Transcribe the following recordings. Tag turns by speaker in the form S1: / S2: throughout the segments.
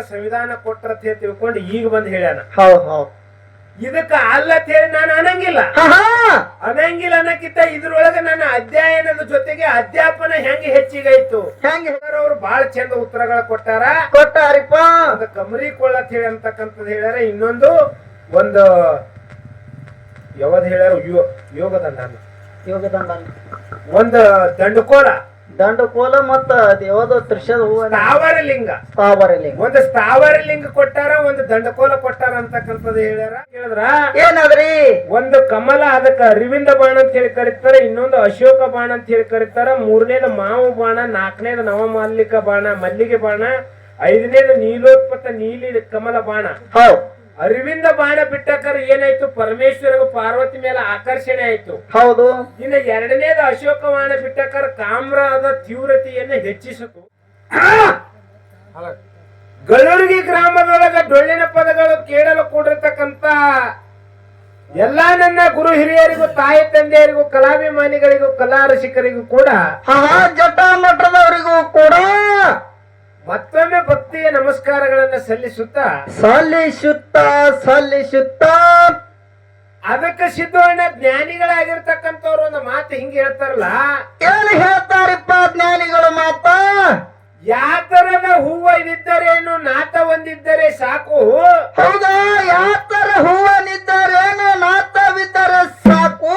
S1: ಸಂವಿಧಾನ ಕೊಟ್ರ ಅಂತ ಹೇಳಿ ತಿಳ್ಕೊಂಡು ಈಗ ಬಂದ್ ಹೇಳ್ಯಾನ.
S2: ಹೌದ್ ಹೌದ್.
S1: ಇದಕ್ಕ ಅಲ್ಲ ಅಂತ ಹೇಳಿ ನಾನು ಅನ್ನಂಗಿಲ್ಲ. ಅನ್ನಂಗಿಲ್ಲ ಅನ್ನಕ್ಕಿಂತ ಇದ್ರೊಳಗ ನನ್ನ ಅಧ್ಯಯನದ ಜೊತೆಗೆ ಅಧ್ಯಾಪನ ಹೆಂಗೆ ಹೆಚ್ಚಿಗಾಯ್ತು
S2: ಹೆಂಗೆ
S1: ಅವ್ರು ಬಹಳ ಚಂದ ಉತ್ತರಗಳ
S2: ಕೊಟ್ಟಾರಿಪ್ಪ.
S1: ಒಂದು ಕಮರಿ ಕೊಳ್ಳ ಅಂತ ಹೇಳಿ ಅಂತಕ್ಕಂಥದ್ದು ಹೇಳ್ಯಾರ. ಇನ್ನೊಂದು ಒಂದು ಯಾವ್ದು ಹೇಳ್ಯಾರ, ಯೋಗದಂಡ ಒಂದು
S2: ದಂಡಕೋಲ ಮತ್ತ ಯಾವ್ದು ತ್ರಿಶದ ಹೂವ
S1: ಸ್ಥಾವರಲಿಂಗ ಒಂದು ಸ್ಥಾವರಲಿಂಗ ಕೊಟ್ಟಾರ, ಒಂದು ದಂಡಕೋಲ ಕೊಟ್ಟಾರ ಅಂತಕ್ಕಂಥದ್ದು ಹೇಳ್ಯಾರ. ಹೇಳಿದ್ರ
S2: ಏನದ್ರಿ?
S1: ಒಂದು ಕಮಲ, ಅದಕ್ಕ ಅರವಿಂದ ಬಾಣ ಅಂತ ಹೇಳಿ ಕರೀತಾರ, ಇನ್ನೊಂದು ಅಶೋಕ ಬಾಣ ಅಂತ ಹೇಳಿ ಕರೀತಾರ, ಮೂರನೇದು ಮಾವು ಬಾಣ, ನಾಲ್ಕನೇದು ನವಮಾಲಿಕ ಬಾಣ ಮಲ್ಲಿಗೆ ಬಾಣ, ಐದನೇದು ನೀಲೋತ್ಪತ್ತ ನೀಲಿ ಕಮಲ ಬಾಣ. ಅರವಿಂದ ಬಾಣ ಬಿಟ್ಟಕರ ಏನಾಯ್ತು, ಪರಮೇಶ್ವರ ಪಾರ್ವತಿ ಮೇಲೆ ಆಕರ್ಷಣೆ ಆಯ್ತು.
S2: ಹೌದು.
S1: ಇನ್ನು ಎರಡನೇದು ಅಶೋಕ ಬಾಣ ಬಿಟ್ಟಕರ ಕಾಮ್ರದ ತೀವ್ರತೆಯನ್ನು ಹೆಚ್ಚಿಸಿತು. ಗಳುರ್ಗಿ ಗ್ರಾಮದೊಳಗ ಡೊಳ್ಳಿನ ಪದಗಳು ಕೇಳಲು ಕೂಡಿರ್ತಕ್ಕಂತ ಎಲ್ಲಾ ನನ್ನ ಗುರು ಹಿರಿಯರಿಗೂ ತಾಯಿ ತಂದೆಯರಿಗೂ ಕಲಾಭಿಮಾನಿಗಳಿಗೂ ಕಲಾ ರಸಿಕರಿಗೂ ಕೂಡ
S2: ಜಟ ಮಠದವರಿಗೂ ಕೂಡ
S1: ಮತ್ತೊಮ್ಮೆ ಭಕ್ತಿಯ ನಮಸ್ಕಾರಗಳನ್ನ ಸಲ್ಲಿಸುತ್ತಾ ಅದಕ್ಕೆ ಸಿದ್ಧವಣ್ಣ ಜ್ಞಾನಿಗಳಾಗಿರ್ತಕ್ಕಂಥವ್ರು ಒಂದು ಮಾತು ಹಿಂಗೆ ಹೇಳ್ತಾರಲ್ಲ,
S2: ಏನು ಹೇಳ್ತಾರಪ್ಪ ಜ್ಞಾನಿಗಳು ಮಾತ?
S1: ಯಾತರದ ಹೂವಿದ್ದರೇನು ನಾತ ಒಂದಿದ್ದರೆ ಸಾಕು.
S2: ಹೌದಾ? ಯಾತರ ಹೂವನಿದ್ದರೇನು ನಾತವಿದ್ದರೆ ಸಾಕು.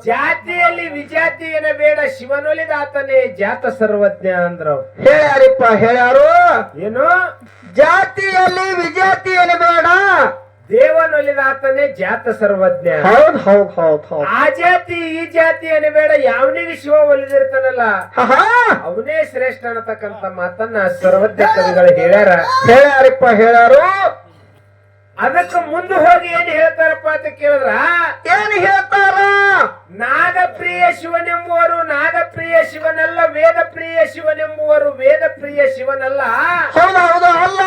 S1: ಜಾತಿಯಲ್ಲಿ ವಿಜಾತಿ ಏನ ಬೇಡ, ಶಿವನೊಲಿದಾತನೇ ಜಾತ ಸರ್ವಜ್ಞ ಅಂದ್ರು.
S2: ಹೇಳ್ಯಾರು
S1: ಏನು?
S2: ಜಾತಿಯಲ್ಲಿ ವಿಜಾತಿ ಏನು ಬೇಡ,
S1: ದೇವನೊಲಿದಾತನೇ ಜಾತ ಸರ್ವಜ್ಞ. ಆ ಜಾತಿ ಈ ಜಾತಿ ಏನು ಬೇಡ, ಯಾವನಿಗೆ ಶಿವ ಒಲಿದಿರ್ತಾನಲ್ಲ ಅವನೇ ಶ್ರೇಷ್ಠ ಅನ್ನತಕ್ಕಂತ ಮಾತನ್ನ ಸರ್ವಜ್ಞ ಕವಿಗಳು ಹೇಳ್ಯಾರು. ಅದಕ್ಕೆ ಮುಂದೆ ಹೋಗಿ ಏನ್ ಹೇಳ್ತಾರಪ್ಪ ಅಂತ ಕೇಳಿದ್ರ,
S2: ಏನ್ ಹೇಳ್ತಾರ?
S1: ನಾದಪ್ರಿಯ ಶಿವನೆಂಬುವರು ನಾದಪ್ರಿಯ ಶಿವನಲ್ಲ, ವೇದ ಪ್ರಿಯ ಶಿವನೆಂಬುವರು ವೇದ ಪ್ರಿಯ ಶಿವನಲ್ಲ.
S2: ಅಲ್ಲ.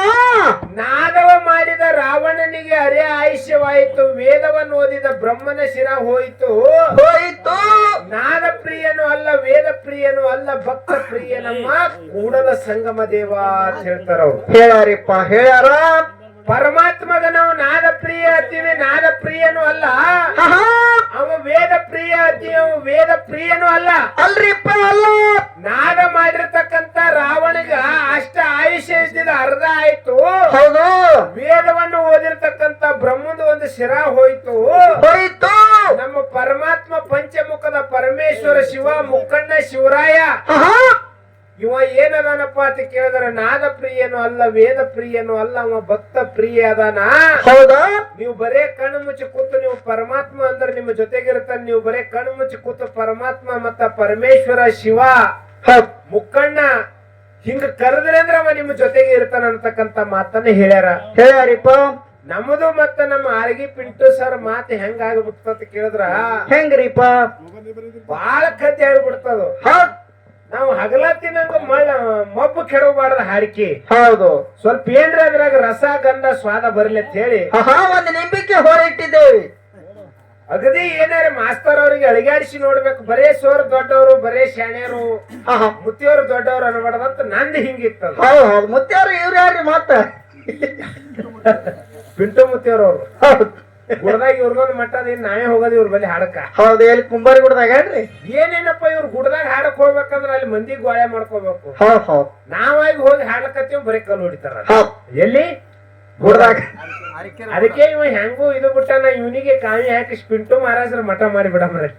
S1: ನಾದವ ಮಾಡಿದ ರಾವಣನಿಗೆ ಅರೆ ಆಯುಷ್ಯವಾಯಿತು, ವೇದವನ್ನು ಓದಿದ ಬ್ರಹ್ಮನ ಶಿರ ಹೋಯಿತು. ನಾದ ಪ್ರಿಯನು ಅಲ್ಲ, ವೇದ ಪ್ರಿಯನು ಅಲ್ಲ, ಭಕ್ತ ಪ್ರಿಯ ನಮ್ಮ ಕೂಡಲ ಸಂಗಮ ದೇವ ಅಂತ ಹೇಳ್ತಾರ.
S2: ಹೇಳ್ಯಾರ.
S1: ಪರಮಾತ್ಮಗ ನಾವು ನಾದ ಪ್ರಿಯ ಅತ್ತೀವಿ, ನಾದ ಪ್ರಿಯನು ಅಲ್ಲ. ಅವ ವೇದ ಪ್ರಿಯ ಅತ್ತೀವಿ, ಅವ ವೇದ ಪ್ರಿಯನು ಅಲ್ಲ.
S2: ಅಲ್ರಿಪ್ಪ ಅಲ್ಲ.
S1: ನಾದ ಮಾಡಿರ್ತಕ್ಕಂತ ರಾವಣಿಗ ಅಷ್ಟ ಆಯುಷ್ಯ ಇದ್ದಿದ ಅರ್ಧ ಆಯ್ತು.
S2: ಹೌದು.
S1: ವೇದವನ್ನು ಓದಿರ್ತಕ್ಕಂತ ಬ್ರಹ್ಮದ ಒಂದು ಶಿರ ಹೋಯ್ತು. ನಮ್ಮ ಪರಮಾತ್ಮ ಪಂಚಮುಖದ ಪರಮೇಶ್ವರ ಶಿವ ಮುಕ್ಕಣ್ಣ ಶಿವರಾಯ ಇವ ಏನದಾನಪ್ಪ ಅಂತ ಕೇಳಿದ್ರೆ ನಾದ ಪ್ರಿಯನು ಅಲ್ಲ, ವೇದ ಪ್ರಿಯನು ಅಲ್ಲ, ಅವ ಭಕ್ತ ಪ್ರಿಯ ಅದಾನ.
S2: ಹೌದಾ?
S1: ನೀವು ಬರೇ ಕಣ್ಣು ಮುಚ್ಚಿ ಕೂತು ನೀವು ಪರಮಾತ್ಮ ಅಂದ್ರೆ ನಿಮ್ಮ ಜೊತೆಗಿರ್ತಾನೆ. ನೀವು ಬರೇ ಕಣ್ಣು ಮುಚ್ಚಿ ಕೂತು ಪರಮಾತ್ಮ ಮತ್ತ ಪರಮೇಶ್ವರ ಶಿವ ಮುಕ್ಕಣ್ಣ ಹಿಂಗ ಕರೆದ್ರೆ ಅಂದ್ರೆ ಅವ ನಿಮ್ಮ ಜೊತೆಗೆ ಇರ್ತಾನ ಅಂತಕ್ಕಂತ ಮಾತನ್ನ ಹೇಳ್ಯಾರಿಪ್ಪ. ನಮ್ಮದು ಮತ್ತ ನಮ್ಮ ಆರ್ಗಿ ಪಿಂಟು ಸರ್ ಮಾತು ಹೆಂಗಾಗ್ಬಿಡ್ತ ಕೇಳಿದ್ರ
S2: ಹೆಂಗ್ರಿಪ್ಪ?
S1: ಬಾಳ ಕದ್ದೆ ಆಗ್ಬಿಡ್ತದ. ನಾವು ಹಗಲತ್ತಿನಂಗ ಮಬ್ಬು ಕೆಡವಬಾರ್ದ ಹಾಡಿಕೆ.
S2: ಹೌದು.
S1: ಸ್ವಲ್ಪ ಏನ್ರ ಅದ್ರಾಗ ರಸ ಗಂಧ ಸ್ವಾದ ಬರ್ಲಿ ಅಂತ ಹೇಳಿ
S2: ಒಂದು ನಿಂಬಿಕೆ ಹೊರಟಿದ್ದೇವೆ.
S1: ಅಗದಿ ಏನಾರ ಮಾಸ್ತರ್ ಅವ್ರಿಗೆ ಅಳಿಗಾಡಿಸಿ ನೋಡ್ಬೇಕು. ಬರೇ ಸೋರ್ ದೊಡ್ಡವರು, ಬರೇ ಶಾಣ್ಯರು, ಮುತ್ತಿಯವರು ದೊಡ್ಡವರು ಅನ್ಬಾರ್ದಂತ ನಂದು ಹಿಂಗಿತ್ತ.
S2: ಮುತ್ತಿಯವರು ಇವ್ರು ಯಾರ್ರಿ ಮಾತ?
S1: ಪಿಂಟು ಮುತ್ತಿಯವ್ರವ್ರು ಗುಡ್ದಾಗ ಇವ್ರದೊಂದು ಮಟ್ಟದ ನಾವೇ ಹೋಗೋದು ಇವ್ರ ಬಲ್ಲಿ ಹಾಡಕ.
S2: ಹೌದು. ಎಲ್ಲಿ ಕುಂಬಾರಿ ಗುಡ್ದಾಗ
S1: ಏನೇನಪ್ಪ ಇವ್ರು ಗುಡ್ದಾಗ ಹಾಡಕ್ ಹೋಗ್ಬೇಕಂದ್ರ ಅಲ್ಲಿ ಮಂದಿ ಗೋಳೆ ಮಾಡ್ಕೋಬೇಕು. ನಾವಾಗಿ ಹೋಗಿ ಹಾಡ್ಲಕತ್ತೀವಿ, ಬರೀ ಕಲ್ಲು ಹೊಡಿತಾರ. ಎಲ್ಲಿ? ಗುಡ್ದಾಗ. ಅದಕ್ಕೆ ಇವ ಹೆಂಗು ಇದು ಬಿಟ್ಟಾನ, ಇವನಿಗೆ ಕಾವಿ ಹಾಕಿ ಪಿಂಟು ಮಹಾರಾಜರ ಮಠ ಮಾಡಿ ಬಿಡಮ್ರಿ.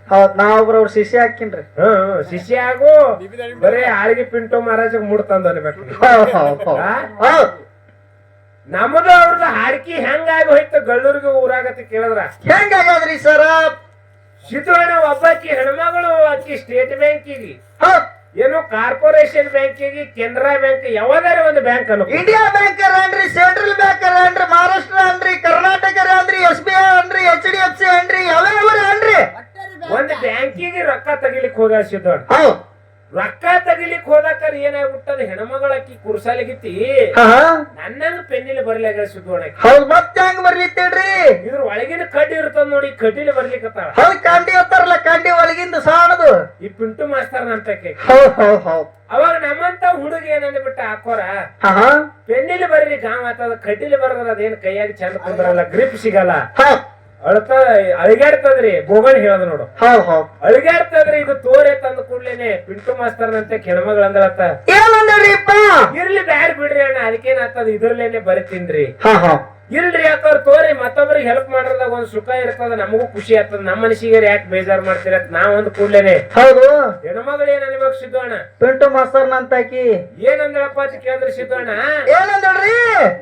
S2: ನಾವೊಬ್ರು ಅವ್ರ ಶಿಷ್ಯ ಹಾಕಿನ್ರಿ.
S1: ಶಿಷ್ಯ ಆಗು ಬರೀ ಆಳಿಗೆ ಪಿಂಟು ಮಹಾರಾಜ ಮುಡ್ತಂದ ಅನ್ಬೇಕು. ನಮ್ಮದು ಅವ್ರದ್ದು ಹಾಡ್ಕಿ ಹೆಂಗಾಗಿ ಹೋಯ್ತು ಗಳ್ಳೂರಿಗೆ ಊರಾಗತ್ತ ಕೇಳಿದ್ರ
S2: ಹೆಂಗಾಗ್ಯಾದ್ರಿ ಸರ?
S1: ಸಿದ್ಧಣ್ಣ ಒಬ್ಬಾಕಿ ಹೆಣ್ಮಗಳು ಆಕಿ ಸ್ಟೇಟ್ ಬ್ಯಾಂಕಿಗೆ ಏನು ಕಾರ್ಪೊರೇಷನ್ ಬ್ಯಾಂಕಿಗೆ, ಕೆನರಾ ಬ್ಯಾಂಕ್, ಯಾವ್ದಾರ ಒಂದು ಬ್ಯಾಂಕ್ ಅನ್ನು,
S2: ಇಂಡಿಯಾ ಬ್ಯಾಂಕ್ ಅನ್ರಿ, ಸೆಂಟ್ರಲ್ ಬ್ಯಾಂಕ್ ಅನ್ರಿ, ಮಹಾರಾಷ್ಟ್ರ ಅನ್ರಿ, ಕರ್ನಾಟಕ ಅನ್ರಿ, SBI ಅನ್ರಿ, HDFC ಅನ್ರಿ, ಯಾವ್ಯಾವ ಅನ್ರಿ,
S1: ಒಂದು ಬ್ಯಾಂಕಿಗೆ ರೊಕ್ಕ ತೆಗಿಲಿಕ್ ಹೋಗ್ಯಾಳ ಸಿದ್ಧಣ್ಣ. ರೊಕ್ಕ ತೆಗಿಲಿಕ್ ಹೋದಾಕರ್ ಏನಾಗ್ಬಿಟ್ಟದ, ಹೆಣ್ಮಗಳ ಅಕ್ಕಿ ಕುರ್ಸಾಲಿಗಿತ್ತಿ ನನ್ನನ್ನು ಬೆನ್ನಿಲಿ ಬರ್ಲಾಗ ಸಿದ್ದೋಣ
S2: ಹೌದ್ ಮತ್ತೆ ಹೆಂಗ್ ಬರ್ಲಿತ್ತೇಳ್ರಿ
S1: ಇದ್ರ ಒಳಗಿನ ಕಡ್ಡಿ ಇರ್ತದ ನೋಡಿ ಕಡ್ಡಿಲಿ ಬರ್ಲಿಕ್ಕತ್ತಾಳ
S2: ಹೌದ್ ಕಾಂಡಿ ಇರ್ತಾರಲ್ಲ ಕಾಂಡಿ ಒಳಗಿಂದ ಸಾಣದು
S1: ಈ ಪಿಂಟು ಮಾಸ್ತರ್ ಅಂತಕ್ಕೆ
S2: ಹೌದ್
S1: ಅವಾಗ ನಮ್ಮಂತ ಹುಡುಗ ಏನಂದ್ಬಿಟ್ಟ ಹಾಕೋರ
S2: ಹಾ
S1: ಬೆನ್ನಿಲಿ ಬರ್ರಿ ಗಾಂವ್ ಆತದ ಕಡ್ಡಿಲಿ ಬರದ್ರ ಅದೇನ್ ಕೈಯಾಗ ಚಂದ ಕುಂದ್ರಲ್ಲ ಗ್ರಿಪ್ ಸಿಗಲ್ಲ ಅಳ್ತ ಅಳಿಗಾಡ್ತದ್ರಿ ಬೋಗಣ್ ಹೇಳದ ನೋಡು ಅಳಿಗಾಡ್ತದ್ರಿ ಇದು ತೋರೆ ತಂದ ಕೂಡ್ಲೇನೆ ಪಿಂಟು ಮಾಸ್ತರ್ನಂತೆ ಹೆಣ್ಮಗಳಂದಳತ್ತ
S2: ಏನಂದ್ರಿಪ್ಪ
S1: ಇರ್ಲಿ ಬ್ಯಾಡ್ ಬಿಡ್ರಿ ಅಣ್ಣ ಅದಕ್ಕೇನಾಗ್ತದ ಇದ್ರಲ್ಲೇನೆ ಬರಿತೀನ್ರಿ
S2: ಹಾ
S1: ಇಲ್ರಿ ಯಾಕವ್ರ ತೋರಿ ಮತ್ತೊಬ್ರಿಗೆ ಹೆಲ್ಪ್ ಮಾಡ್ರದಾಗ ಒಂದ್ ಸುಖ ಇರ್ತದ ನಮಗೂ ಖುಷಿ ಆಗ್ತದ ನಮ್ಮ ಮನಸ್ಸಿಗೆ ಯಾಕೆ ಬೇಜಾರ್ ಮಾಡ್ತೀರ ನಾವ್ ಒಂದ್ ಕೂಡ್ಲೇನೆ
S2: ಹೌದು
S1: ಹೆಣ್ಮಗಳು ಏನ್ ಅನ್ಬೇಕು ಸಿದ್ದಣ್ಣ
S2: ಪಿಂಟು ಮಾಸ್ತರ್ ನಂತಾಕಿ
S1: ಏನಂದ್ರಪ್ಪ ಅಂತ ಕೇಳಿದ್ರಿ ಸಿದ್ದಣ್ಣ
S2: ಏನಂದ್ರಿ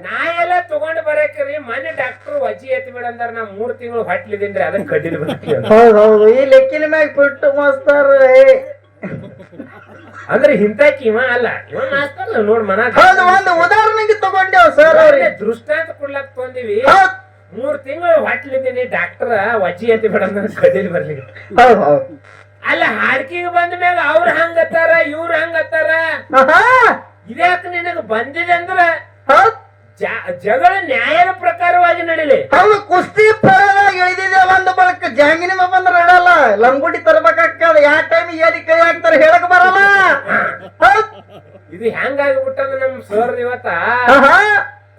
S1: ನಾ ಎಲ್ಲ ತಗೊಂಡ್ ಬರಕ್ರಿ ಮನೆ ಡಾಕ್ಟರ್ ವಜ್ಜಿ ಎತ್ತಿ ಬಿಡಂದ್ರ ನಾ 3 ತಿಂಗಳು ಹೊಟ್ಲಿದೀನ್ರಿ ಅದನ್ನ ಕಡ್ಡಿಲಿ ಬರ್ತೀವಿ
S2: ಹೌದು ಈ ಲೆಕ್ಕಿನ ಮ್ಯಾಗ ಪಿಂಟು ಮಾಸ್ತರ್
S1: ಅಂದ್ರೆ ಹಿಂತಾಕಿ ಇವ ಅಲ್ಲ ಇವ ಮಾಸ್ತರ್ ನೋಡ್ ಮನ
S2: ಹೌದು ಒಂದು ಉದಾಹರಣೆಗೆ ತಗೊಂಡೇವ್ ಸರ್ ಅವ್ರಿಗೆ
S1: ದೃಷ್ಟಾಂತ ಕೊಡ್ಲಕ್ ತೊಂದಿವಿ 3 ತಿಂಗಳು ಹೊಟ್ಲಿದ್ದೀನಿ ಡಾಕ್ಟರ್ ವಜ್ಜಿ ಎತ್ತಿ ಬಿಡಂದ್ರ ಕಡ್ಡಿಲಿ ಬರ್ಲಿಕ್ಕೆ ಅಲ್ಲ ಹಾಡ್ಕಿಗೆ ಬಂದ ಮ್ಯಾಗ ಅವ್ರ ಹಂಗತ್ತಾರ ಇವ್ರ ಹಂಗತ್ತಾರ ಇದ್ಯಾಕ ನಿನಗ ಬಂದಿದೆ ಅಂದ್ರ ಜಗಳ ನ್ಯಾಯದ ಪ್ರಕಾರವಾಗಿ ನಡೀಲಿ
S2: ಹೌದು ಕುಸ್ತಿ ಪರವಾಗಿ ಇಳಿದಿದೆ ಒಂದು ಬಳಕ ಜಾಂಗಿನ ಬಂದ್ರೆ ಇಡಲ್ಲ ಲಂಗುಡಿ ತರಬೇಕಾಗ್ತದ ಯಾವ ಟೈಮ್ ಏರಿ ಕೈ ಹಾಕ್ತಾರ ಹೇಳಕ್ ಬರಲ್ಲ
S1: ಇದು ಹೆಂಗಾಗ್ಬಿಟ್ಟದ ನಮ್ ಸರ್ ಇವತ್ತ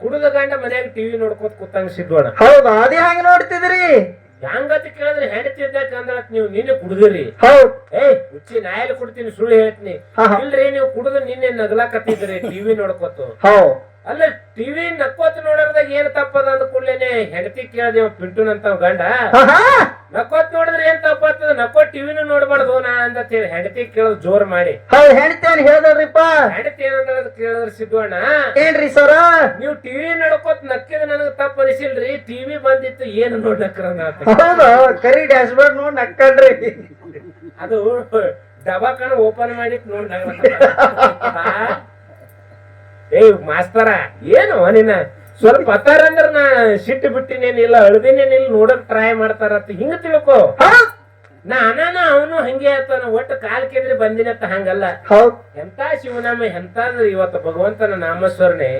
S1: ಕುಡಿದ ಗಂಡ ಮನ್ಯಾಗ ಟಿವಿ ನೋಡ್ಕೋತ ಕೂತಂಗ ಸಿದ್ದೋಣ
S2: ಹೌದು ಅದೇ ಹೆಂಗ್ ನೋಡ್ತಿದ್ರಿ
S1: ಹೆಂಗತಿ ಕೇಳಿದ್ರೆ ಹೆಂಡತಿದ್ದಾಗ ಅಂದಳತ್ ನೀವು ನಿನ್ನೆ ಕುಡ್ದಿರಿ ಹುಚ್ಚಿ ನಾಯಲ್ಲಿ ಕುಡ್ತೀನಿ ಸುಳ್ಳು ಹೇಳ್ತೀನಿ ಇಲ್ರಿ ನೀವು ಕುಡಿದು ನಿನ್ನೆ ನಗಲಾಕತ್ತಿದ್ರಿ ಟಿವಿ ನೋಡ್ಕೋತು ಅಲ್ಲ ಟಿವಿ ನಕ್ಕೋತ್ ನೋಡೋದಾಗ ಏನ್ ತಪ್ಪದ ಅಂದ ಕೂಡ್ಲೇನೆ ಹೆಂಡತಿ ಕೇಳ್ದೇವ ಪಿಂಟುನಂತ ಗಂಡ ನಕ್ಕೋತ್ ನೋಡಿದ್ರೆ ಏನ್ ತಪ್ಪತ್ತದ ನಕ್ಕೋತ್ ಟಿವಿನೂ ನೋಡ್ಬಾರ್ದು ನಾ ಅಂತ ಹೇಳಿ ಹೆಂಡತಿ ಕೇಳೋದ್ ಜೋರ್ ಮಾಡಿ
S2: ಹೆಂಡತಿ ಏನ್ ಹೇಳ್ದಲ್ರಿಪ್ಪ
S1: ಹೆಂಡತಿ ಏನಂದ ಕೇಳಿದ್ರ ಸಿದ್ದಣ್ಣ
S2: ಏನ್ರಿ ಸರ
S1: ನೀವು ಟಿವಿ ನಡ್ಕೋತ್ ನಕ್ಕಿದ ನನಗ್ ತಪ್ಪ ಅನಿಸಿಲ್ರಿ ಟಿವಿ ಬಂದಿತ್ತು ಏನು ನೋಡ್ಲಕ್ರ
S2: ಹೌದು ಕರಿ ಡ್ಯಾಶ್ ಬೋರ್ಡ್ ನೋಡ್ ನಕ್ಕಂಡ್ರಿ
S1: ಅದು ದವಾಖಾನ ಓಪನ್ ಮಾಡಿ ನೋಡ್ ಮಾಸ್ತರ ಏನು ನಿನ್ನ ಸ್ವಲ್ಪ ಹತ್ತಾರ ಅಂದ್ರ ನಾ ಸಿಟ್ಟು ಬಿಟ್ಟಿನೇನಿಲ್ಲ ಅಳ್ದಿನೇನಿಲ್ಲ ನೋಡಕ್ ಟ್ರೈ ಮಾಡ್ತಾರತ್ತ ಹಿಂಗ ತಿಳ್ಕೊ ನಾನ ಅವನು ಹಂಗೆ ಆತಾನ ಒಟ್ಟು ಕಾಲ್ ಕೆದ್ರಿ ಬಂದಿನತ್ತ ಹಂಗಲ್ಲ ಎಂತ ಶಿವನಾಮ ಎಂತಾದ್ರೂ ಇವತ್ತು ಭಗವಂತನ ನಾಮಸ್ಮರಣೆ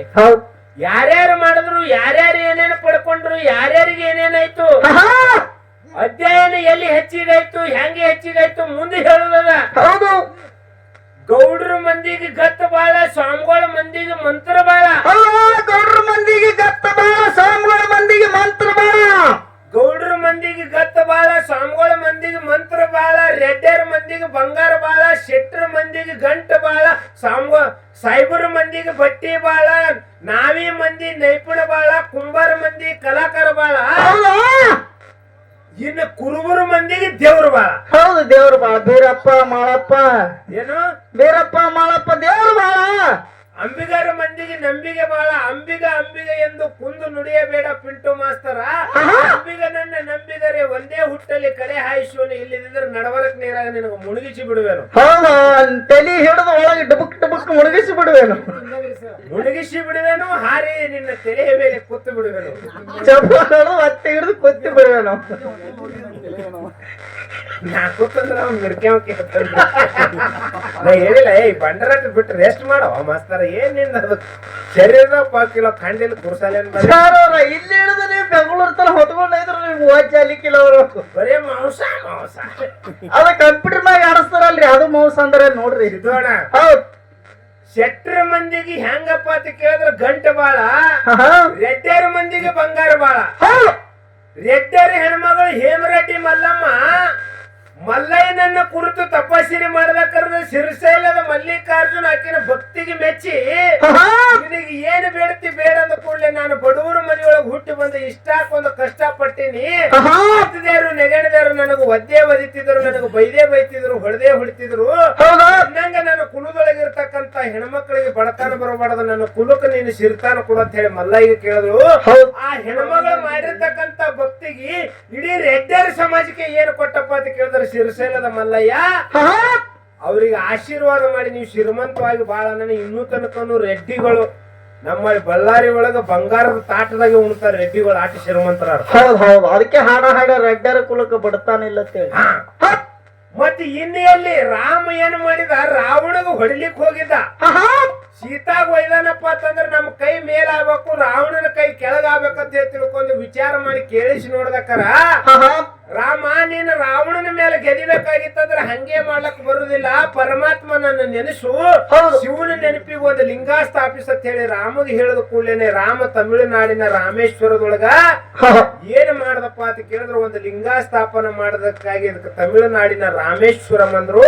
S1: ಯಾರ್ಯಾರು ಮಾಡಿದ್ರು ಯಾರ್ಯಾರು ಏನೇನು ಪಡ್ಕೊಂಡ್ರು ಯಾರ್ಯಾರಿಗೆ ಏನೇನಾಯ್ತು ಅಧ್ಯಯನ ಎಲ್ಲಿ ಹೆಚ್ಚಿಗಾಯ್ತು ಹೆಂಗೆ ಹೆಚ್ಚಿಗಾಯ್ತು ಮುಂದೆ ಹೇಳುದದ ಗೌಡ್ರ ಮಂದಿಗೆ ಗತ್ತ ಬಾಳ ಸ್ವಾಮಿಗಳ ಮಂದಿಗೆ ಮಂತ್ರ ಬಾಳ
S2: ಗೌಡ್ರ ಮಂದಿಗೆ ಗತ್ತ ಬಾಳ ಸ್ವಾಮಿಗಳ ಮಂದಿಗೆ ಮಂತ್ರ ಬಾಳ
S1: ಗೌಡ್ರ ಮಂದಿಗೆ ಗತ್ತ ಬಾಳ ಸ್ವಾಮಿಗಳ ಮಂದಿಗೆ ಮಂತ್ರ ಬಾಳ ರೆಡ್ಡರ ಮಂದಿಗೆ ಬಂಗಾರ ಬಾಳ ಶೆಟ್ರ ಮಂದಿಗೆ ಗಂಟ ಬಾಳ ಸಾಯ್ಬರ ಮಂದಿಗೆ ಬಟ್ಟಿ ಬಾಳ ನಾವಿ ಮಂದಿ ನೈಪುಣ ಬಾಳ ಕುಂಬಾರ ಮಂದಿ ಕಲಾಕಾರ ಬಾಳ ಇನ್ನು ಕುರುಬರ ಮಂದಿಗೆ ದೇವ್ರ ಬಾಳ
S2: ಹೌದು ದೇವ್ರ ಬಾಳ ಬೀರಪ್ಪ ಮಾಳಪ್ಪ
S1: ಏನು
S2: ಬೀರಪ್ಪ ಮಾಳಪ್ಪ ದೇವ್ರ ಬಾಳ
S1: ಅಂಬಿಗರ ಮಂದಿಗೆ ನಂಬಿಗೆ ಬಾಳ ಅಂಬಿಗ ಎಂದು ಕುಂದು ನುಡಿಯಬೇಡ ಪಿಂಟು ಮಾಸ್ತರ ಅಂಬಿಗ ನನ್ನ ನಂಬಿದರೆ ಒಂದೇ ಹುಟ್ಟಲ್ಲಿ ಕಡೆ ಹಾಯಿಸುವನು ಇಲ್ಲಿದ್ರೆ ನಡವರಕ್ ನೀರಾಗ ನಿನಗೆ ಮುಳುಗಿಸಿ ಬಿಡುವೆನು
S2: ಹೌದು ತಲಿ ಹಿಡಿದು ಒಳಗೆ ಡುಬುಕ್ ಡುಬುಕ್ ಮುಳುಗಿಸಿ ಬಿಡುವೆನು
S1: ಹಾರಿ ನಿನ್ನ ತಲೆಯ ಮೇಲೆ ಕೂತು ಬಿಡುವೆನು
S2: ಚಪ್ಪಗಳು ಮತ್ತೆ ಹಿಡಿದು ಕೊತ್ತಿ ಬಿಡುವೆನು
S1: ನಾ ಕೂತಂದ್ರ ಅವ್ನು ಮಿಡ್ಕ್ಯಾವಕ್ಕೆ ನಾ ಹೇಳಿಲ್ಲ ಬಂಡರಾಟ ಬಿಟ್ಟು ರೆಸ್ಟ್ ಮಾಡೋ ಮಾಸ್ತರ ಏನ್ ನಿಂದ ಶರೀರದ 5 ಕಿಲೋ ಖಂಡಿಲ್ ಕುರ್ಸಾಲೆ
S2: ಇಲ್ಲಿ ಹಿಡಿದು ನೀವು ಬೆಂಗಳೂರು ತರ ಹೊತ್ಕೊಂಡಿದ್ರು ನೀವು ಮೂವತ್ತು ಅವರು
S1: ಬರೇ ಮಾಂಸ
S2: ಅದ ಕಂಪ್ಯೂಟರ್ ಮ್ಯಾಗ ಆಡಿಸ್ತಾರಲ್ರಿ ಅದು ಮಾಂಸ ಅಂದ್ರೆ ನೋಡ್ರಿ
S1: ಇದ್ದೋಣ ಶೆಟ್ರ ಮಂದಿಗೆ ಹೆಂಗಪ್ಪ ಅಂತ ಕೇಳಿದ್ರ ಗಂಟ ಬಾಳ ರೆಡ್ಡರ ಮಂದಿಗೆ ಬಂಗಾರ ಬಾಳ ರೆಡ್ಡರ ಹೆಣ್ಮಗಳು ಹೇಮರೆಡ್ಡಿ ಮಲ್ಲಮ್ಮ ಮಲ್ಲಯ್ಯನನ್ನ ಕುರಿತು ತಪಾಸಣೆ ಮಾಡ್ಬೇಕಾದ್ರೆ ಸಿರಿಸೈಲದ ಮಲ್ಲಿಕಾರ್ಜುನ ಆಕಿನ ಭಕ್ತಿಗೆ ಮೆಚ್ಚಿ ನಿನಗೆ ಏನು ಬೇಡತಿ ಬೇಡ ಅಂದ ಕೂಡಲೇ ನಾನು ಬಡವರ ಮನೆಯೊಳಗೆ ಹುಟ್ಟಿ ಬಂದ ಇಷ್ಟಾಕೊಂದು ಕಷ್ಟ ಪಟ್ಟಿನಿ ಹತ್ತಿದೇರು ನೆಗಣಿದಾರು ನನಗೆ ಒದ್ದೆ ಒದಿತಿದ್ರು ನನಗೆ ಬೈದೇ ಬೈತಿದ್ರು ಹೊಡೆದೇ ಹೊಡಿತಿದ್ರು ಅನ್ನಂಗ ನಾನು ಕುಲದೊಳಗಿರ್ತಕ್ಕಂತ ಹೆಣ್ಮಕ್ಳಿಗೆ ಬಡತನ ಬರಬಾರ್ದು ನನ್ನ ಕುಲಕ್ಕೆ ನೀನು ಸಿರ್ತಾನ ಕೊಡು ಅಂತ ಹೇಳಿ ಮಲ್ಲಯ್ಯ ಕೇಳಿದ್ರು ಆ ಹೆಣ್ಮಗಳು ಮಾಡಿರ್ತಕ್ಕಂತ ಭಕ್ತಿಗೆ ಇಡೀ ರೆಡ್ಡರ ಸಮಾಜಕ್ಕೆ ಏನು ಕೊಟ್ಟಪ್ಪ ಅಂತ ಕೇಳಿದ್ರೆ ಸಿರಿಸೈಲದ ಮಲ್ಲಯ್ಯ ಅವ್ರಿಗೆ ಆಶೀರ್ವಾದ ಮಾಡಿ ನೀವು ಶ್ರೀಮಂತವಾಗಿ ಬಾಳ ನನಗೆ ಇನ್ನೂ ತನಕನು ರೆಡ್ಡಿಗಳು ನಮ್ಮ ಬಳ್ಳಾರಿ ಒಳಗ ಬಂಗಾರದ ತಾಟದಾಗೆ ಉಣ್ತಾರೆ ರೆಡ್ಡಿಗಳು ಆಟ ಶ್ರೀಮಂತರ
S2: ಹೌದು ಅದಕ್ಕೆ ಹಾಡ ರೆಡ್ಡರ ಕುಲಕ್ಕೆ ಬಡತಾನಿಲ್ಲ
S1: ಮತ್ತೆ ಇನ್ನೆಯಲ್ಲಿ ರಾಮ ಏನು ಮಾಡಿದ ರಾವಣಗ ಹೊಡಿಲಿಕ್ ಹೋಗಿದ್ದ ಸೀತಾಗ ಒಯ್ದಾನಪ್ಪ ಅಂತಂದ್ರೆ ನಮ್ ಕೈ ಮೇಲಾಗಬೇಕು ರಾವಣನ ಕೆಳಗಾಗ್ಬೇಕಂತ ಹೇಳಿ ತಿಳ್ಕೊಂಡು ವಿಚಾರ ಮಾಡಿ ಕೇಳಿಸಿ ನೋಡ್ದಕ್ಕಾರ ರಾಮ ನೀನು ರಾವಣನ ಮೇಲೆ ಗೆದಿಬೇಕಾಗಿತ್ತಂದ್ರೆ ಹಂಗೆ ಮಾಡ್ಲಕ್ ಬರುದಿಲ್ಲ, ಪರಮಾತ್ಮನನ್ನ ನೆನೆಸು, ಶಿವನ ನೆನಪಿಗೆ ಒಂದು ಲಿಂಗ ಸ್ಥಾಪಿಸ ಅಂತ ಹೇಳಿ ರಾಮಗೆ ಹೇಳಿದ ಕೂಡಲೇನೆ ರಾಮ ತಮಿಳುನಾಡಿನ ರಾಮೇಶ್ವರದೊಳಗ ಏನ್ ಮಾಡ್ದಪ್ಪ ಅಂತ ಕೇಳಿದ್ರೆ ಒಂದು ಲಿಂಗ ಸ್ಥಾಪನೆ ಮಾಡೋದಕ್ಕಾಗಿ ಅದಕ್ಕೆ ತಮಿಳುನಾಡಿನ ರಾಮೇಶ್ವರಂ ಅಂದ್ರು.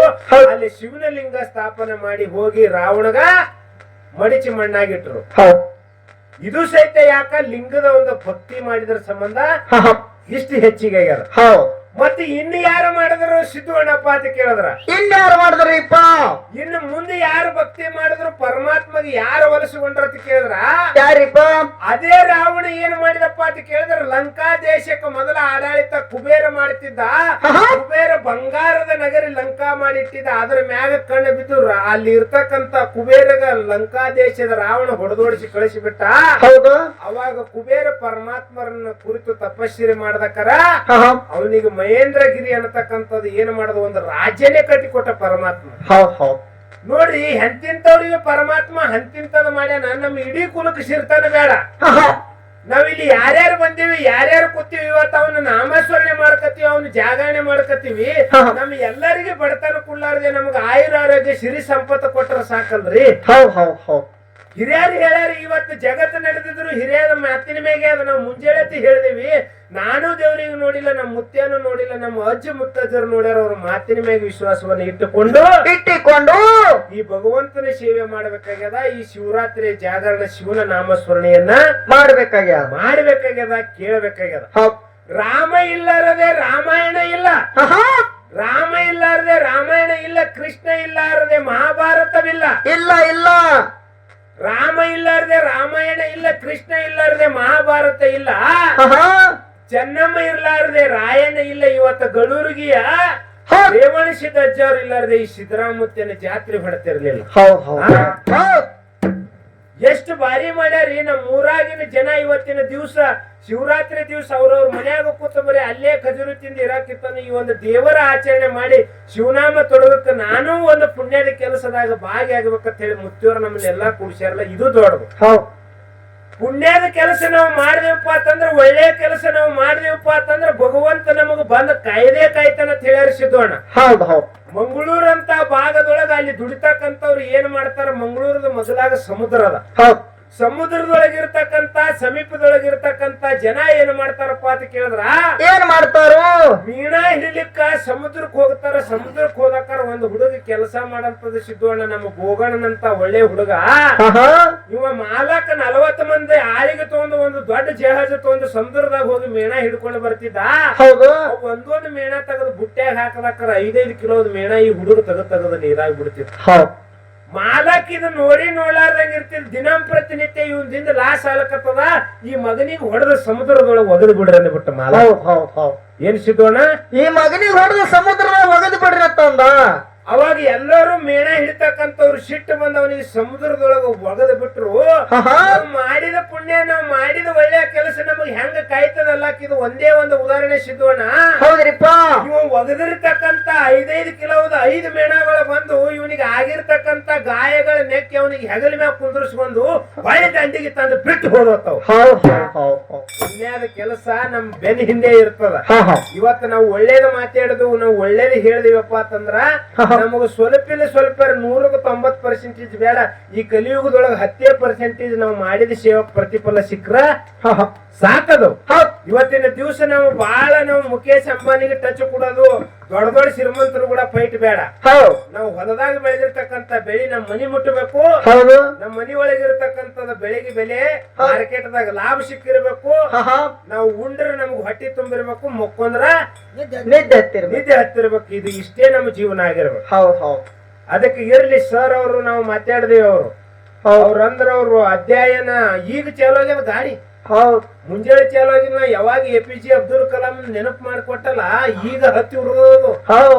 S1: ಅಲ್ಲಿ ಶಿವನ ಲಿಂಗ ಸ್ಥಾಪನೆ ಮಾಡಿ ಹೋಗಿ ರಾವಣಗ ಮಡಿಚಿ ಮಣ್ಣಾಗಿಟ್ರು. ಇದು ಸಹಿತ ಯಾಕ ಲಿಂಗದ ಒಂದು ಭಕ್ತಿ ಮಾಡಿದ್ರ ಸಂಬಂಧ ಇಷ್ಟು ಹೆಚ್ಚಿಗೆ ಆಗ್ಯಾರ. ಮತ್ತೆ ಇನ್ನು ಯಾರು ಮಾಡಿದ್ರು ಸಿದ್ಧವಣ್ಣಪ್ಪ ಅಂತ ಕೇಳಿದ್ರ
S2: ಇನ್ಯಾರು ಮಾಡಿದ್ರಿಪ್ಪ?
S1: ಇನ್ನು ಮುಂದೆ ಯಾರು ಭಕ್ತಿ ಮಾಡಿದ್ರು ಪರಮಾತ್ಮಗೆ ಯಾರು ಒಲಿಸಿಕೊಂಡ್ರ ಅಂತ ಕೇಳಿದ್ರ
S2: ಯಾರಿಪ್ಪ?
S1: ಅದೇ ರಾವಣ ಏನ್ ಮಾಡಿದಪ್ಪ ಅಂತ ಕೇಳಿದ್ರ ಲಂಕಾ ದೇಶಕ್ಕೆ ಮೊದಲ ಆಡಳಿತ ಕುಬೇರ ಮಾಡ್ತಿದ್ದ. ಕುಬೇರ ಬಂಗಾರದ ನಗರಿ ಲಂಕಾ ಮಾಡಿಟ್ಟಿದ್ದ. ಅದ್ರ ಮ್ಯಾಗ ಕಣ್ಣು ಬಿದ್ದು ಅಲ್ಲಿ ಇರ್ತಕ್ಕಂತ ಕುಬೇರಗ ಲಂಕಾ ದೇಶದ ರಾವಣ ಹೊಡೆದೋಡಿಸಿ ಕಳಿಸಿಬಿಟ್ಟ. ಅವಾಗ ಕುಬೇರ ಪರಮಾತ್ಮರನ್ನ ಕುರಿತು ತಪಸ್ಸಿರಿ ಮಾಡ್ದಕ್ಕರ ಅವನಿಗೆ ಮಹೇಂದ್ರಗಿರಿ ಅನ್ನತಕ್ಕಂಥದ್ದು ಏನ್ ಮಾಡೋದು ಒಂದು ರಾಜ್ಯನೇ ಕಟ್ಟಿಕೊಟ್ಟ ಪರಮಾತ್ಮ. ನೋಡ್ರಿ ಎಂತಿಂತವ್ರಿಗೆ ಪರಮಾತ್ಮ ಅಂತಿಂತದ ಮಾಡ್ಯಾನ. ನಮ್ಮ ಇಡೀ ಕುಲಕ್ಕೆ ಸಿರ್ತಾನ ಬೇಡ. ನಾವಿಲ್ಲಿ ಯಾರ್ಯಾರು ಬಂದೀವಿ ಯಾರ್ಯಾರು ಕೂತೀವಿ ಇವತ್ತು ಅವನ ನಾಮಸ್ಮರಣೆ ಮಾಡ್ಕತ್ತೀವಿ, ಅವನ ಜಾಗರಣೆ ಮಾಡ್ಕತ್ತೀವಿ. ನಮ್ ಎಲ್ಲರಿಗೆ ಬಡತನ ಕುಳ್ಳಾರ್ದೆ ನಮ್ಗೆ ಆಯುರ ಆರೋಗ್ಯ ಸಿರಿ ಸಂಪತ್ತು ಕೊಟ್ರ ಸಾಕಲ್ರಿ. ಹಿರಿಯರು ಹೇಳ್ಯಾರ ಇವತ್ತು ಜಗತ್ತು ನಡೆದಿದ್ರು ಹಿರಿಯರ ಮಾತಿನ ಮೇಗೆ ಅದು ನಾವು ಮುಂಜಾನೆ ಹೇಳಿದೀವಿ. ನಾನು ದೇವ್ರಿಗೆ ನೋಡಿಲ್ಲ, ನಮ್ಮ ಮುತ್ಯಾನು ನೋಡಿಲ್ಲ, ನಮ್ಮ ಅಜ್ಜ ಮುತ್ತಜ್ಜರು ನೋಡ್ಯಾರ. ಅವ್ರ ಮಾತಿನ ಮೇಲೆ ವಿಶ್ವಾಸವನ್ನು ಇಟ್ಟುಕೊಂಡು ಈ ಭಗವಂತನ ಸೇವೆ ಮಾಡ್ಬೇಕಾಗ್ಯದ. ಈ ಶಿವರಾತ್ರಿ ಜಾಗರಣ ಶಿವನ ನಾಮಸ್ಮರಣೆಯನ್ನ ಮಾಡ್ಬೇಕಾಗ್ಯದ ಕೇಳಬೇಕಾಗ್ಯದ. ರಾಮ ಇಲ್ಲಾರದೆ ರಾಮಾಯಣ ಇಲ್ಲ, ರಾಮ ಇಲ್ಲಾರದೆ ರಾಮಾಯಣ ಇಲ್ಲ, ಕೃಷ್ಣ ಇಲ್ಲಾರದೆ ಮಹಾಭಾರತವಿಲ್ಲ.
S2: ಇಲ್ಲ
S1: ರಾಮ ಇಲ್ಲಾರದೆ ರಾಮಾಯಣ ಇಲ್ಲ, ಕೃಷ್ಣ ಇಲ್ಲಾರದೆ ಮಹಾಭಾರತ ಇಲ್ಲ, ಚೆನ್ನಮ್ಮ ಇರ್ಲಾರದೆ ರಾಯಣ್ಣ ಇಲ್ಲ. ಇವತ್ತ ಗಲೂರಿಗಿಯ ರೇವಣಸಿದ್ದ ಅಜ್ಜವ್ರು ಇಲ್ಲಾರದೆ ಈ ಸಿದ್ದರಾಮೂರ್ತಿಯನ್ನ ಜಾತ್ರೆ ಹೊಡ್ತಿರ್ಲಿಲ್ಲ. ಎಷ್ಟು ಬಾರಿ ಮಾಡ್ಯಾರಿ ನಮ್ಮ ಊರಾಗಿನ ಜನ. ಇವತ್ತಿನ ದಿವಸ ಶಿವರಾತ್ರಿ ದಿವಸ ಅವ್ರವ್ರ ಮನ್ಯಾಗ ಕೂತ ಬರೀ ಅಲ್ಲೇ ಖಜೂರು ತಿಂದು ಇರಾಕಿತ್ತಾನ. ಈ ಒಂದು ದೇವರ ಆಚರಣೆ ಮಾಡಿ ಶಿವನಾಮ ತೊಡಗಕ್ಕೆ ನಾನು ಒಂದು ಪುಣ್ಯದ ಕೆಲಸದಾಗ ಭಾಗಿಯಾಗಬೇಕಂತ ಹೇಳಿ ಮುತ್ತಿಯವರು ನಮ್ಮನ್ನ ಎಲ್ಲಾ ಕೂಡ್ಸ್ಯಾರಲ್ಲ, ಇದು ದೊಡ್ಡದು. ಪುಣ್ಯದ ಕೆಲಸ ನಾವು ಮಾಡಿದೆವಪ್ಪ ಅಂತಂದ್ರೆ, ಒಳ್ಳೆಯ ಕೆಲಸ ನಾವು ಮಾಡಿದೆವಪ್ಪ ಅಂತಂದ್ರೆ ಭಗವಂತ ನಮಗ ಬಂದ ಕಾಯ್ತಾನ ಅಂತ ಹೇಳ್ಯಾರ ಸಿದ್ದೋಣ. ಮಂಗಳೂರು ಅಂತ ಭಾಗದೊಳಗ ಅಲ್ಲಿ ದುಡಿತಕ್ಕಂಥವ್ರು ಏನ್ ಮಾಡ್ತಾರ, ಮಂಗಳೂರದ ಮೊದಲಾಗ ಸಮುದ್ರ ಅದ. ಸಮುದ್ರದೊಳಗಿರ್ತಕ್ಕಂತ ಸಮೀಪದೊಳಗಿರ್ತಕ್ಕಂತ ಜನ ಏನ್ ಮಾಡ್ತಾರಪ್ಪ ಅಂತ ಕೇಳಿದ್ರ
S2: ಏನ್ ಮಾಡ್ತಾರೋ
S1: ಮೀನಾ ಹಿಡಿಲಿಕ್ಕ ಸಮುದ್ರಕ್ಕೆ ಹೋಗ್ತಾರ. ಸಮುದ್ರಕ್ಕೆ ಹೋದಾಕಾರ ಒಂದು ಹುಡುಗ ಕೆಲಸ ಮಾಡಂತದ ಸಿದ್ದೋಣ ನಮ್ಮ ಗೋಗಣ್ಣನಂತ ಒಳ್ಳೆ ಹುಡುಗ. ಇವ ಮಾಲಕ 40 ಮಂದಿ ಆಳಿಗೆ ತಗೊಂಡು ಒಂದು ದೊಡ್ಡ ಜಹಾಜ ತಗೊಂಡು ಸಮುದ್ರದಾಗ ಹೋಗಿ ಮೀನಾ ಹಿಡ್ಕೊಂಡು ಬರ್ತಿದ್ದ. ಒಂದೊಂದು ಮೀನಾ ತೆಗೆದು ಬುಟ್ಟ್ಯಾಗ ಹಾಕದಾಕಾರ 5-5 ಕಿಲೋದ ಮೀನಾ ಈ ಹುಡುಗ ತೆಗೆದು ನೀರಾಗ ಬಿಡ್ತಿದ್ದ. ಮಾಲಕ್ ಇದು ನೋಡ್ಲಾರ್ದಂಗ ಇರ್ತಿದ್. ದಿನಂಪ್ರತಿನಿತ್ಯ ಇವನ್ ಲಾಸ್ ಆಲಕತ್ತದ, ಈ ಮಗನಿಗೆ ಹೊಡೆದ ಸಮುದ್ರದೊಳಗೆ ಒಗದು ಬಿಡ್ರಿ ಅಂದ್ಬಿಟ್ಟ ಮಾಲಕ್. ಏನ್ ಸಿದ್ದೋಣ,
S2: ಈ ಮಗನಿಗೆ ಹೊಡೆದ ಸಮುದ್ರದಾಗ ಒಗದು ಬಿಡ್ರಿ ಅಂತಂದ.
S1: ಅವಾಗ ಎಲ್ಲರೂ ಮೇಣ ಹಿಡಿತಕ್ಕಂಥವ್ರು ಸಿಟ್ಟು ಬಂದ ಅವನಿಗೆ ಸಮುದ್ರದೊಳಗ ಒಗದು ಬಿಟ್ರು. ಮಾಡಿದ ಪುಣ್ಯ ನಾವು ಮಾಡಿದ ಒಳ್ಳೆಯ ಕೆಲಸ ನಮಗೆ ಹೆಂಗ ಕಾಯ್ತದಲ್ಲ, ಇದು ಒಂದೇ ಒಂದು ಉದಾಹರಣೆ ಸಿದ್ದೋಣ.
S2: ಹೌದ್ರಿಪ್ಪ,
S1: ಇವ ಒಗದಿರ್ತಕ್ಕಂತ 5-5 ಕಿಲೋದ 5 ಮೇಣಗಳು ಬಂದು ಇವನಿಗೆ ಆಗಿರ್ತಕ್ಕಂತ ಗಾಯಗಳ ನೆಕ್ಕಿ ಅವನಿಗೆ ಹೆಗಲ ಮ್ಯಾಗ ಕುಂದ್ರಿಸ್ಕೊಂಡು ಹೊಳೆ ದಂಡಿಗೆ ತಂದು ಬಿಟ್ಟು ಹೋದತ್ತವ. ಪುಣ್ಯದ ಕೆಲಸ ನಮ್ ಬೆನ್ ಹಿಂದೆ ಇರ್ತದ. ಇವತ್ತು ನಾವು ಒಳ್ಳೇದು ಮಾತಾಡುದು, ನಾವು ಒಳ್ಳೇದು ಹೇಳಿದಿವಪ್ಪ ಅಂತಂದ್ರ ನಮಗ ಸ್ವಲ್ಪ 190% ಬೇಡ, ಈ ಕಲಿಯುಗದೊಳಗ 10% ನಾವು ಮಾಡಿದ ಸೇವಾ ಪ್ರತಿಫಲ ಸಿಕ್ಕ್ರ ಸಾಕದು. ಇವತ್ತಿನ ದಿವಸ ನಾವು ಬಹಳ ನಾವು ಮುಖೇಶ್ ಅಂಬಾನಿಗೆ ಟಚ್ ಕೊಡೋದು, ದೊಡ್ಡ ದೊಡ್ಡ ಶ್ರೀಮಂತರು ಕೂಡ ಫೈಟ್ ಬೇಡ. ನಾವು ಹೊಲದಾಗ ಬೆಳೆದಿರ್ತಕ್ಕಂತ ಬೆಳಿ ನಮ್ ಮನಿ ಮುಟ್ಟಬೇಕು. ನಮ್ ಮನಿ ಒಳಗಿರ್ತಕ್ಕಂಥದ ಬೆಳೆಗೆ ಬೆಲೆ, ಮಾರ್ಕೆಟ್ದಾಗ ಲಾಭ ಸಿಕ್ಕಿರ್ಬೇಕು. ನಾವು ಉಂಡ್ರೆ ನಮ್ಗೆ ಹೊಟ್ಟಿ ತುಂಬಿರ್ಬೇಕು, ಮೊಕ್ಕೊಂದ್ರ ನಿದ್ದೆ ಹತ್ತಿರ್ಬೇಕು. ಇದು ಇಷ್ಟೇ ನಮ್ಮ ಜೀವನ ಆಗಿರ್ಬೇಕು. ಅದಕ್ಕೆ ಇರ್ಲಿ ಸರ್ ಅವರು ನಾವು ಮಾತಾಡಿದೇವಿ. ಅವ್ರಂದ್ರ ಅವ್ರು ಅಧ್ಯಯನ ಈಗ ಚಾಲು ಆಗ್ಯದ ಗಾಡಿ. ಮುಂಜಾನೆ ಚಾಲು ಆಗಿಲ್ಲ. ಯಾವಾಗ APJ ಅಬ್ದುಲ್ ಕಲಾಂ ನೆನಪು ಮಾಡಿಕೊಟ್ಟಲ್ಲ, ಈಗ ಹತ್ತಿ ಉರ್ದೋದು.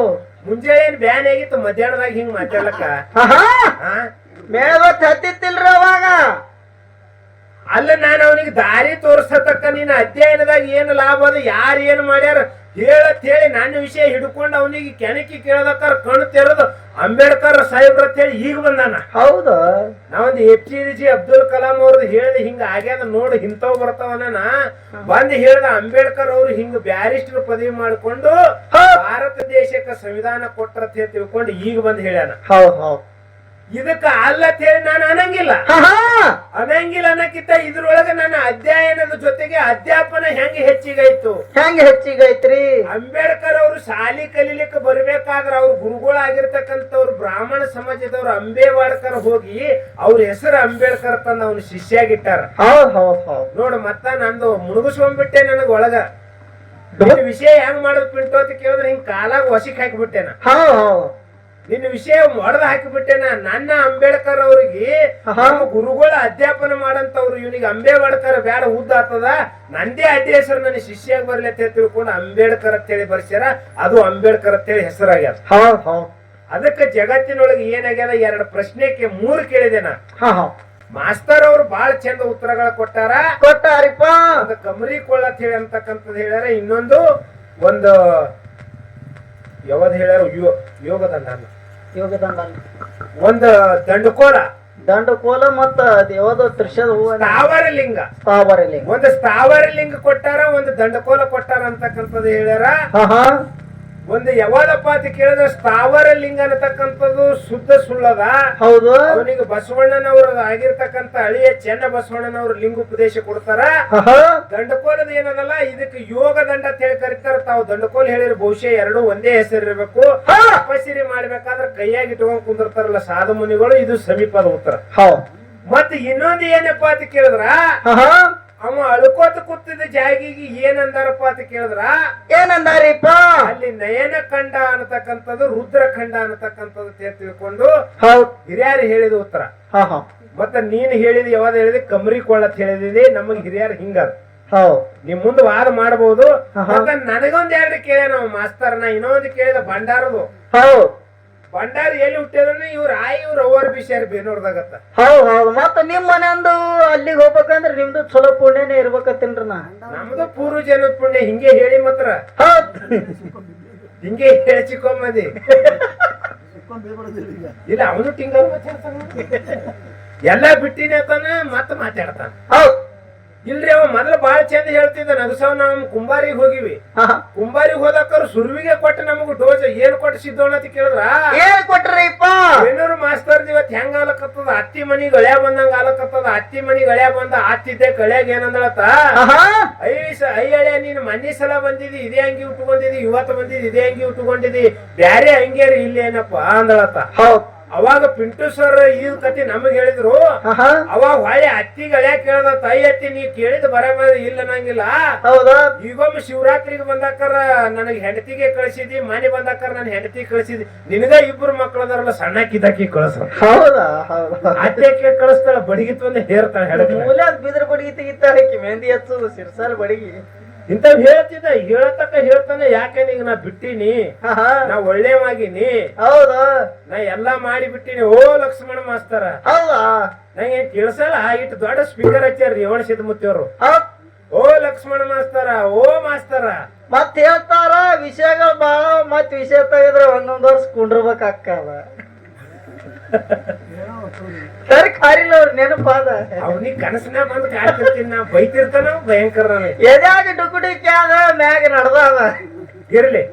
S1: ಮುಂಜಾನೆ ಏನ್ ಬ್ಯಾನ್ ಆಗಿತ್ತು, ಮಧ್ಯಾಹ್ನದಾಗ ಹಿಂಗ್ ಮಾತಾಡ್ಲಕ್ಕ
S2: ಹತ್ತಿತ್ತಿಲ್ರಿ ಅವಾಗ.
S1: ಅಲ್ಲ ನಾನು ಅವನಿಗೆ ದಾರಿ ತೋರ್ಸತಕ್ಕ ನೀನ್ ಅಧ್ಯಯನದಾಗ ಏನ್ ಲಾಭ ಅದ, ಯಾರು ಏನ್ ಮಾಡ್ಯಾರ, ಹೇಳತ್ ಹೇಳಿ ನನ್ನ ವಿಷಯ ಹಿಡ್ಕೊಂಡು ಅವನಿಗೆ ಕೆಣಕಿ ಕೇಳದಕ್ಕಾರ ಕಣ್ಣು ತೆರೆದು ಅಂಬೇಡ್ಕರ್ ಸಾಹೇಬ್ರ ಅಂತ ಹೇಳಿ ಈಗ ಬಂದಾನ.
S2: ಹೌದಾ?
S1: ನಾವೊಂದು APJ ಅಬ್ದುಲ್ ಕಲಾಂ ಅವ್ರದ್ದು ಹೇಳ್ದೆ ಹಿಂಗ ಆಗ್ಯಾದ ನೋಡು ಇಂಥವ್ ಬರ್ತಾವನ ಬಂದ್ ಹೇಳ್ದ ಅಂಬೇಡ್ಕರ್ ಅವ್ರು ಹಿಂಗ ಬ್ಯಾರಿಸ್ಟರ್ ಪದವಿ ಮಾಡ್ಕೊಂಡು ಭಾರತ ದೇಶಕ್ಕೆ ಸಂವಿಧಾನ ಕೊಟ್ರ ತಿಳ್ಕೊಂಡು ಈಗ ಬಂದ್ ಹೇಳ್ಯಾನ.
S2: ಹೌದು.
S1: ಇದಕ್ಕ ಅಲ್ಲತ್ ಹೇಳಿ ನಾನು ಅನ್ನಂಗಿಲ್ಲ. ಅನ್ನಕ್ಕಿಂತ ಇದ್ರೊಳಗ ನನ್ನ ಅಧ್ಯಯನದ ಜೊತೆಗೆ ಅಧ್ಯಾಪನ ಹೆಂಗ್ ಹೆಚ್ಚಿಗಾಯ್ತು.
S2: ಹೆಂಗ್ ಹೆಚ್ಚಿಗೈತ್ರಿ?
S1: ಅಂಬೇಡ್ಕರ್ ಅವರು ಶಾಲಿ ಕಲೀಲಿಕ್ಕೆ ಬರ್ಬೇಕಾದ್ರ ಅವ್ರ ಗುರುಗಳಾಗಿರ್ತಕ್ಕಂಥವ್ರು ಬ್ರಾಹ್ಮಣ ಸಮಾಜದವ್ರು ಅಂಬೇವಾಡ್ಕರ್ ಹೋಗಿ ಅವ್ರ ಹೆಸರು ಅಂಬೇಡ್ಕರ್ ತಂದ ಅವ್ನ ಶಿಷ್ಯಾಗಿಟ್ಟಾರ. ನೋಡು ಮತ್ತ ನಂದು ಮುಳುಗಿಸ್ಕೊಂಡ್ಬಿಟ್ಟೆ ನನಗ ಒಳಗ. ವಿಷಯ ಹೆಂಗ್ ಮಾಡೋದು ಪಿಂಟು ಅಂತ ಕೇಳಿದ್ರೆ ಹಿಂಗ್ ಕಾಲಾಗ ವಸಿಕ್ ಹಾಕಿಬಿಟ್ಟೆನ. ನಿನ್ನ ವಿಷಯ ಹೊಡೆದ ಹಾಕಿಬಿಟ್ಟೆನ. ನನ್ನ ಅಂಬೇಡ್ಕರ್ ಅವ್ರಿಗೆ ಗುರುಗಳ ಅಧ್ಯಾಪನ ಮಾಡಂತವ್ರು ಇವನಿಗೆ ಅಂಬೇವಾಡ್ಕರ್ ಬ್ಯಾಡ ಉದ್ದ ಆಗ್ತದ ನಂದೇ ಅಡ್ಡಿ ಹೆಸರು ನನ್ನ ಶಿಷ್ಯಾಗ ಬರ್ಲಿ ಅಂತ ತಿಳ್ಕೊಂಡು ಅಂಬೇಡ್ಕರ್ ಅಂತೇಳಿ ಬರ್ಸ್ಯಾರ. ಅದು ಅಂಬೇಡ್ಕರ್ ಅಂತೇಳಿ ಹೆಸರಾಗ್ಯಾರ. ಅದಕ್ಕೆ ಜಗತ್ತಿನೊಳಗೆ ಏನಾಗ್ಯದ 2 ಪ್ರಶ್ನೆಗೆ 3 ಕೇಳಿದೆ ನಾ. ಮಾಸ್ತರ್ ಅವ್ರು ಬಾಳ ಚಂದ ಉತ್ತರಗಳ ಕೊಟ್ಟಾರಿಪ್ಪ. ಒಂದು ಕಮರಿ ಕೊಳ್ಳ ಅಂತ ಹೇಳಿ ಅಂತಕ್ಕಂಥದ್ದು ಹೇಳ್ಯಾರ. ಇನ್ನೊಂದು ಒಂದು ಯಾವ್ದು ಹೇಳ್ಯಾರ ಯೋಗದಂಡ ಒಂದು
S2: ದಂಡಕೋಲ ಮತ್ತ ಯಾವ್ದೋ ತ್ರಿಶದ
S1: ಸ್ಥಾವರಲಿಂಗ ಒಂದು ಸ್ಥಾವರಲಿಂಗ ಕೊಟ್ಟಾರ, ಒಂದು ದಂಡಕೋಲ ಕೊಟ್ಟಾರ ಅಂತಕ್ಕಂಥದ್ದು ಹೇಳ್ಯಾರ. ಒಂದು ಯಾವ್ದಪ್ಪ ಅಂತ ಕೇಳಿದ್ರೆ ಸ್ಥಾವರ ಲಿಂಗ ಅನ್ನತಕ್ಕಂಥದ್ದು ಶುದ್ಧ ಸುಳ್ಳದ.
S2: ಹೌದು.
S1: ಅವನಿಗೆ ಬಸವಣ್ಣನವ್ರ ಆಗಿರ್ತಕ್ಕಂಥ ಅಳಿಯ ಚೆನ್ನ ಬಸವಣ್ಣನವ್ರ ಲಿಂಗ ಉಪದೇಶ ಕೊಡ್ತಾರ. ದಂಡಕೋಲದ ಏನದಲ್ಲ ಇದಕ್ಕೆ ಯೋಗ ದಂಡ ಅಂತ ಹೇಳಿ ಕರೀತಾರ. ತಾವು ದಂಡಕೋಲ ಹೇಳಿದ್ರೆ ಬಹುಶಃ 2 ಒಂದೇ ಹೆಸರಿರ್ಬೇಕು. ತಪಸ್ಸಿರಿ ಮಾಡ್ಬೇಕಾದ್ರೆ ಕೈಯಾಗಿ ಇಟ್ಕೊಂಡ್ ಕುಂದಿರ್ತಾರಲ್ಲ ಸಾಧು ಮುನಿಗಳು, ಇದು ಸಮೀಪದ ಉತ್ತರ. ಮತ್ ಇನ್ನೊಂದು ಏನಪ್ಪಾ ಅಂತ ಕೇಳಿದ್ರ ಅವ ಅಳ್ಕೋತ ಕೂತಿದ್ದ ಜಾಗಿಗೆ ಏನಂದಾರಪ್ಪ ಅಂತ ಕೇಳಿದ್ರ
S2: ಏನಂದಾರಿಪ್ಪ
S1: ಅಲ್ಲಿ ನಯನ ಖಂಡ ಅನ್ನತಕ್ಕಂಥದ್ದು ರುದ್ರ ಖಂಡ ಅನ್ನತಕ್ಕಂಥದ್ದು ತಿಳ್ಕೊಂಡು ಹಿರಿಯರು ಹೇಳಿದ ಉತ್ತರ. ಮತ್ತ ನೀನ್ ಹೇಳಿದ ಯಾವ್ದು ಹೇಳಿದಿ ಕಮರಿ ಕೊಳ್ಳ ಅಂತ ಹೇಳಿದಿ. ನಮಗ್ ಹಿರಿಯರು ಹಿಂಗ ನಿಮ್ ಮುಂದೆ ವಾದ ಮಾಡಬಹುದು. ನನಗೊಂದ್ 2 ಕೇಳ ನಾವು ಮಾಸ್ತರ್ನ. ಇನ್ನೊಂದು ಕೇಳಿದ ಭಂಡಾರದು. ಭಂಡಾರ ಎಲ್ಲಿ ಹುಟ್ಟಿದ್ರೆ ಇವ್ರ ಇವ್ರ ಅವರ್ ಬಿಷಾರ ಬೇನೋರ್ದಾಗತ್ತ.
S2: ಹೌದು. ಮತ್ತ ನಿಮ್ ಮನೆಯಂದು ಅಲ್ಲಿಗೆ ಹೋಗ್ಬೇಕಂದ್ರ ನಿಮ್ದು ಚಲೋ ಪುಣ್ಯನೇ ಇರ್ಬೇಕತ್ತೇನ್ರಿ.
S1: ನಮ್ದು ಪೂರ್ವ ಜನದ ಪುಣ್ಯ ಹಿಂಗೆ ಹೇಳಿ ಮಾತ್ರ ಹಿಂಗೆ ಹೇಳ್ಚಿಕೊಂಬದಿ ಇಲ್ಲ. ಅವನು ಟಿಂಗ ಎಲ್ಲಾ ಬಿಟ್ಟಿನ ಮತ್ತ ಮಾತಾಡ್ತಾನ. ಇಲ್ರಿ ಅವ ಮೊದಲು ಬಾಳ ಚಂದ ಹೇಳ್ತಿದ್ದ ನಗಸವ್ ನಾವ್ ಕುಂಬಾರಿಗೆ ಹೋಗಿವಿ. ಕುಂಬಾರಿಗೆ ಹೋದಕ್ಕರು ಸುರುವಿಗೆ ಕೊಟ್ಟ ನಮಗ ಡೋಸ್ ಏನ್ ಕೊಟ್ಟು ಸಿದ್ದೋಣ ಅಂತ ಕೇಳಿದ್ರ
S2: ಏನ್ ಕೊಟ್ರಿಪ್ಪ?
S1: ಬೇನೂರು ಮಾಸ್ತರ್ ಇವತ್ ಹೆಂಗ ಆಲಕತ್ತದ ಅತ್ತಿ ಮನಿ ಗಳ್ಯಾ ಬಂದಂಗ ಆಲಕತ್ತದ. ಅತ್ತಿ ಮನಿ ಗಳ್ಯಾ ಬಂದ ಆತ್ತಿದ್ದೆ ಕಳ್ಯಾಗ ಏನಂದಳತ್ತ ಅಯ್ಯಳೆ ನೀನ್ ಮನಿ ಸಲ ಬಂದಿದಿ ಇದೇ ಅಂಗಿ ಉಟ್ಕೊಂಡಿದಿ, ಇವತ್ತು ಬಂದಿದ್ ಇದೇ ಅಂಗಿ ಉಟ್ಕೊಂಡಿದಿ, ಬ್ಯಾರೆ ಅಂಗಿಯರು ಇಲ್ಲೇನಪ್ಪ ಅಂದಳತ್ತ. ಅವಾಗ ಪಿಂಟು ಸರ್ ಈ ಕತಿ ನಮಗ್ ಹೇಳಿದ್ರು. ಅವಾಗ ಹೊಳೆ ಅತ್ತಿಗೆ ಅಳ್ಯಾಕ ಕೇಳ್ದ ತಾಯಿ ಅತ್ತಿ ನೀ ಕೇಳಿದ ಬರಬಾರ ಇಲ್ಲ ನಂಗಿಲ್ಲ. ಈಗೊಮ್ಮೆ ಶಿವರಾತ್ರಿಗೆ ಬಂದಾಕರ ನನಗ್ ಹೆಂಡತಿಗೆ ಕಳ್ಸಿದಿ, ಮನೆ ಬಂದಾಕರ ನನ್ ಹೆಂಡತಿ ಕಳ್ಸಿದಿ, ನಿನಗ 2 ಮಕ್ಕಳದಾರಲ್ಲ ಸಣ್ಣಕ್ಕಿದ್ದಾಕಿ ಕಳ್ಸ. ಅತ್ತೆಕ್ಕೆ ಕಳಿಸ್ತಾಳ, ಬಡಿಗಿ ತಂದು ಹೇರ್ತಾಳ.
S2: ಬಿದ್ರ ಬಡಿಗಿ ತೆಗಿತಾಳೆ, ಮೆಹಂದಿ ಹಚ್ಚೋದು ಸಿರ್ಸಾಲ್ ಬಡಿಗಿ
S1: ಇಂಥವ್ ಹೇಳ್ತಿದ್ದ. ಹೇಳತಕ್ಕ ಹೇಳ್ತಾನೆ. ಯಾಕೆ ಈಗ ನಾ ಬಿಟ್ಟಿನಿ, ನಾ ಒಳ್ಳೆವಾಗಿನಿ,
S2: ಹೌದಾ,
S1: ನಾ ಎಲ್ಲಾ ಮಾಡಿ ಬಿಟ್ಟಿನಿ. ಓ ಲಕ್ಷ್ಮಣ ಮಾಸ್ತರ ನಂಗೆ ಕೇಳ್ಸಲ್ಲ. ಇಟ್ಟು ದೊಡ್ಡ ಸ್ಪೀಕರ್ ಹಚ್ಚಾರ ರೇವಣ ಸಿದ್ದಮೂರ್ತಿಯವರು. ಓ ಲಕ್ಷ್ಮಣ ಮಾಸ್ತರ, ಓ ಮಾಸ್ತರ
S2: ಮತ್ ಹೇಳ್ತಾರ ವಿಷಯಗಳು ಬಾಳ. ಮತ್ ವಿಷಯ ತೆಗೆದ್ರೆ ಒಂದೊಂದ್ ವರ್ಷ ಕುಂಡ್ರಬೇಕಾಕ್ಕದ. ಸರಿ ಕಾರಿಲ್ಲ ಅವ್ರ ನೆನಪಾದ.
S1: ಅವನಿಗೆ ಕನಸನ ಬಂದ್ ಕಾಡ್ತಿರ್ತೀನಿ ನಾ, ಬೈತಿರ್ತಾನ ಭಯಂಕರ.
S2: ಎದ್ಯಾಗ ಡುಕುಟಿ ಕ್ಯಾದ ಮ್ಯಾಗ ನಡ್ದಾವ
S1: ಇರ್ಲಿ.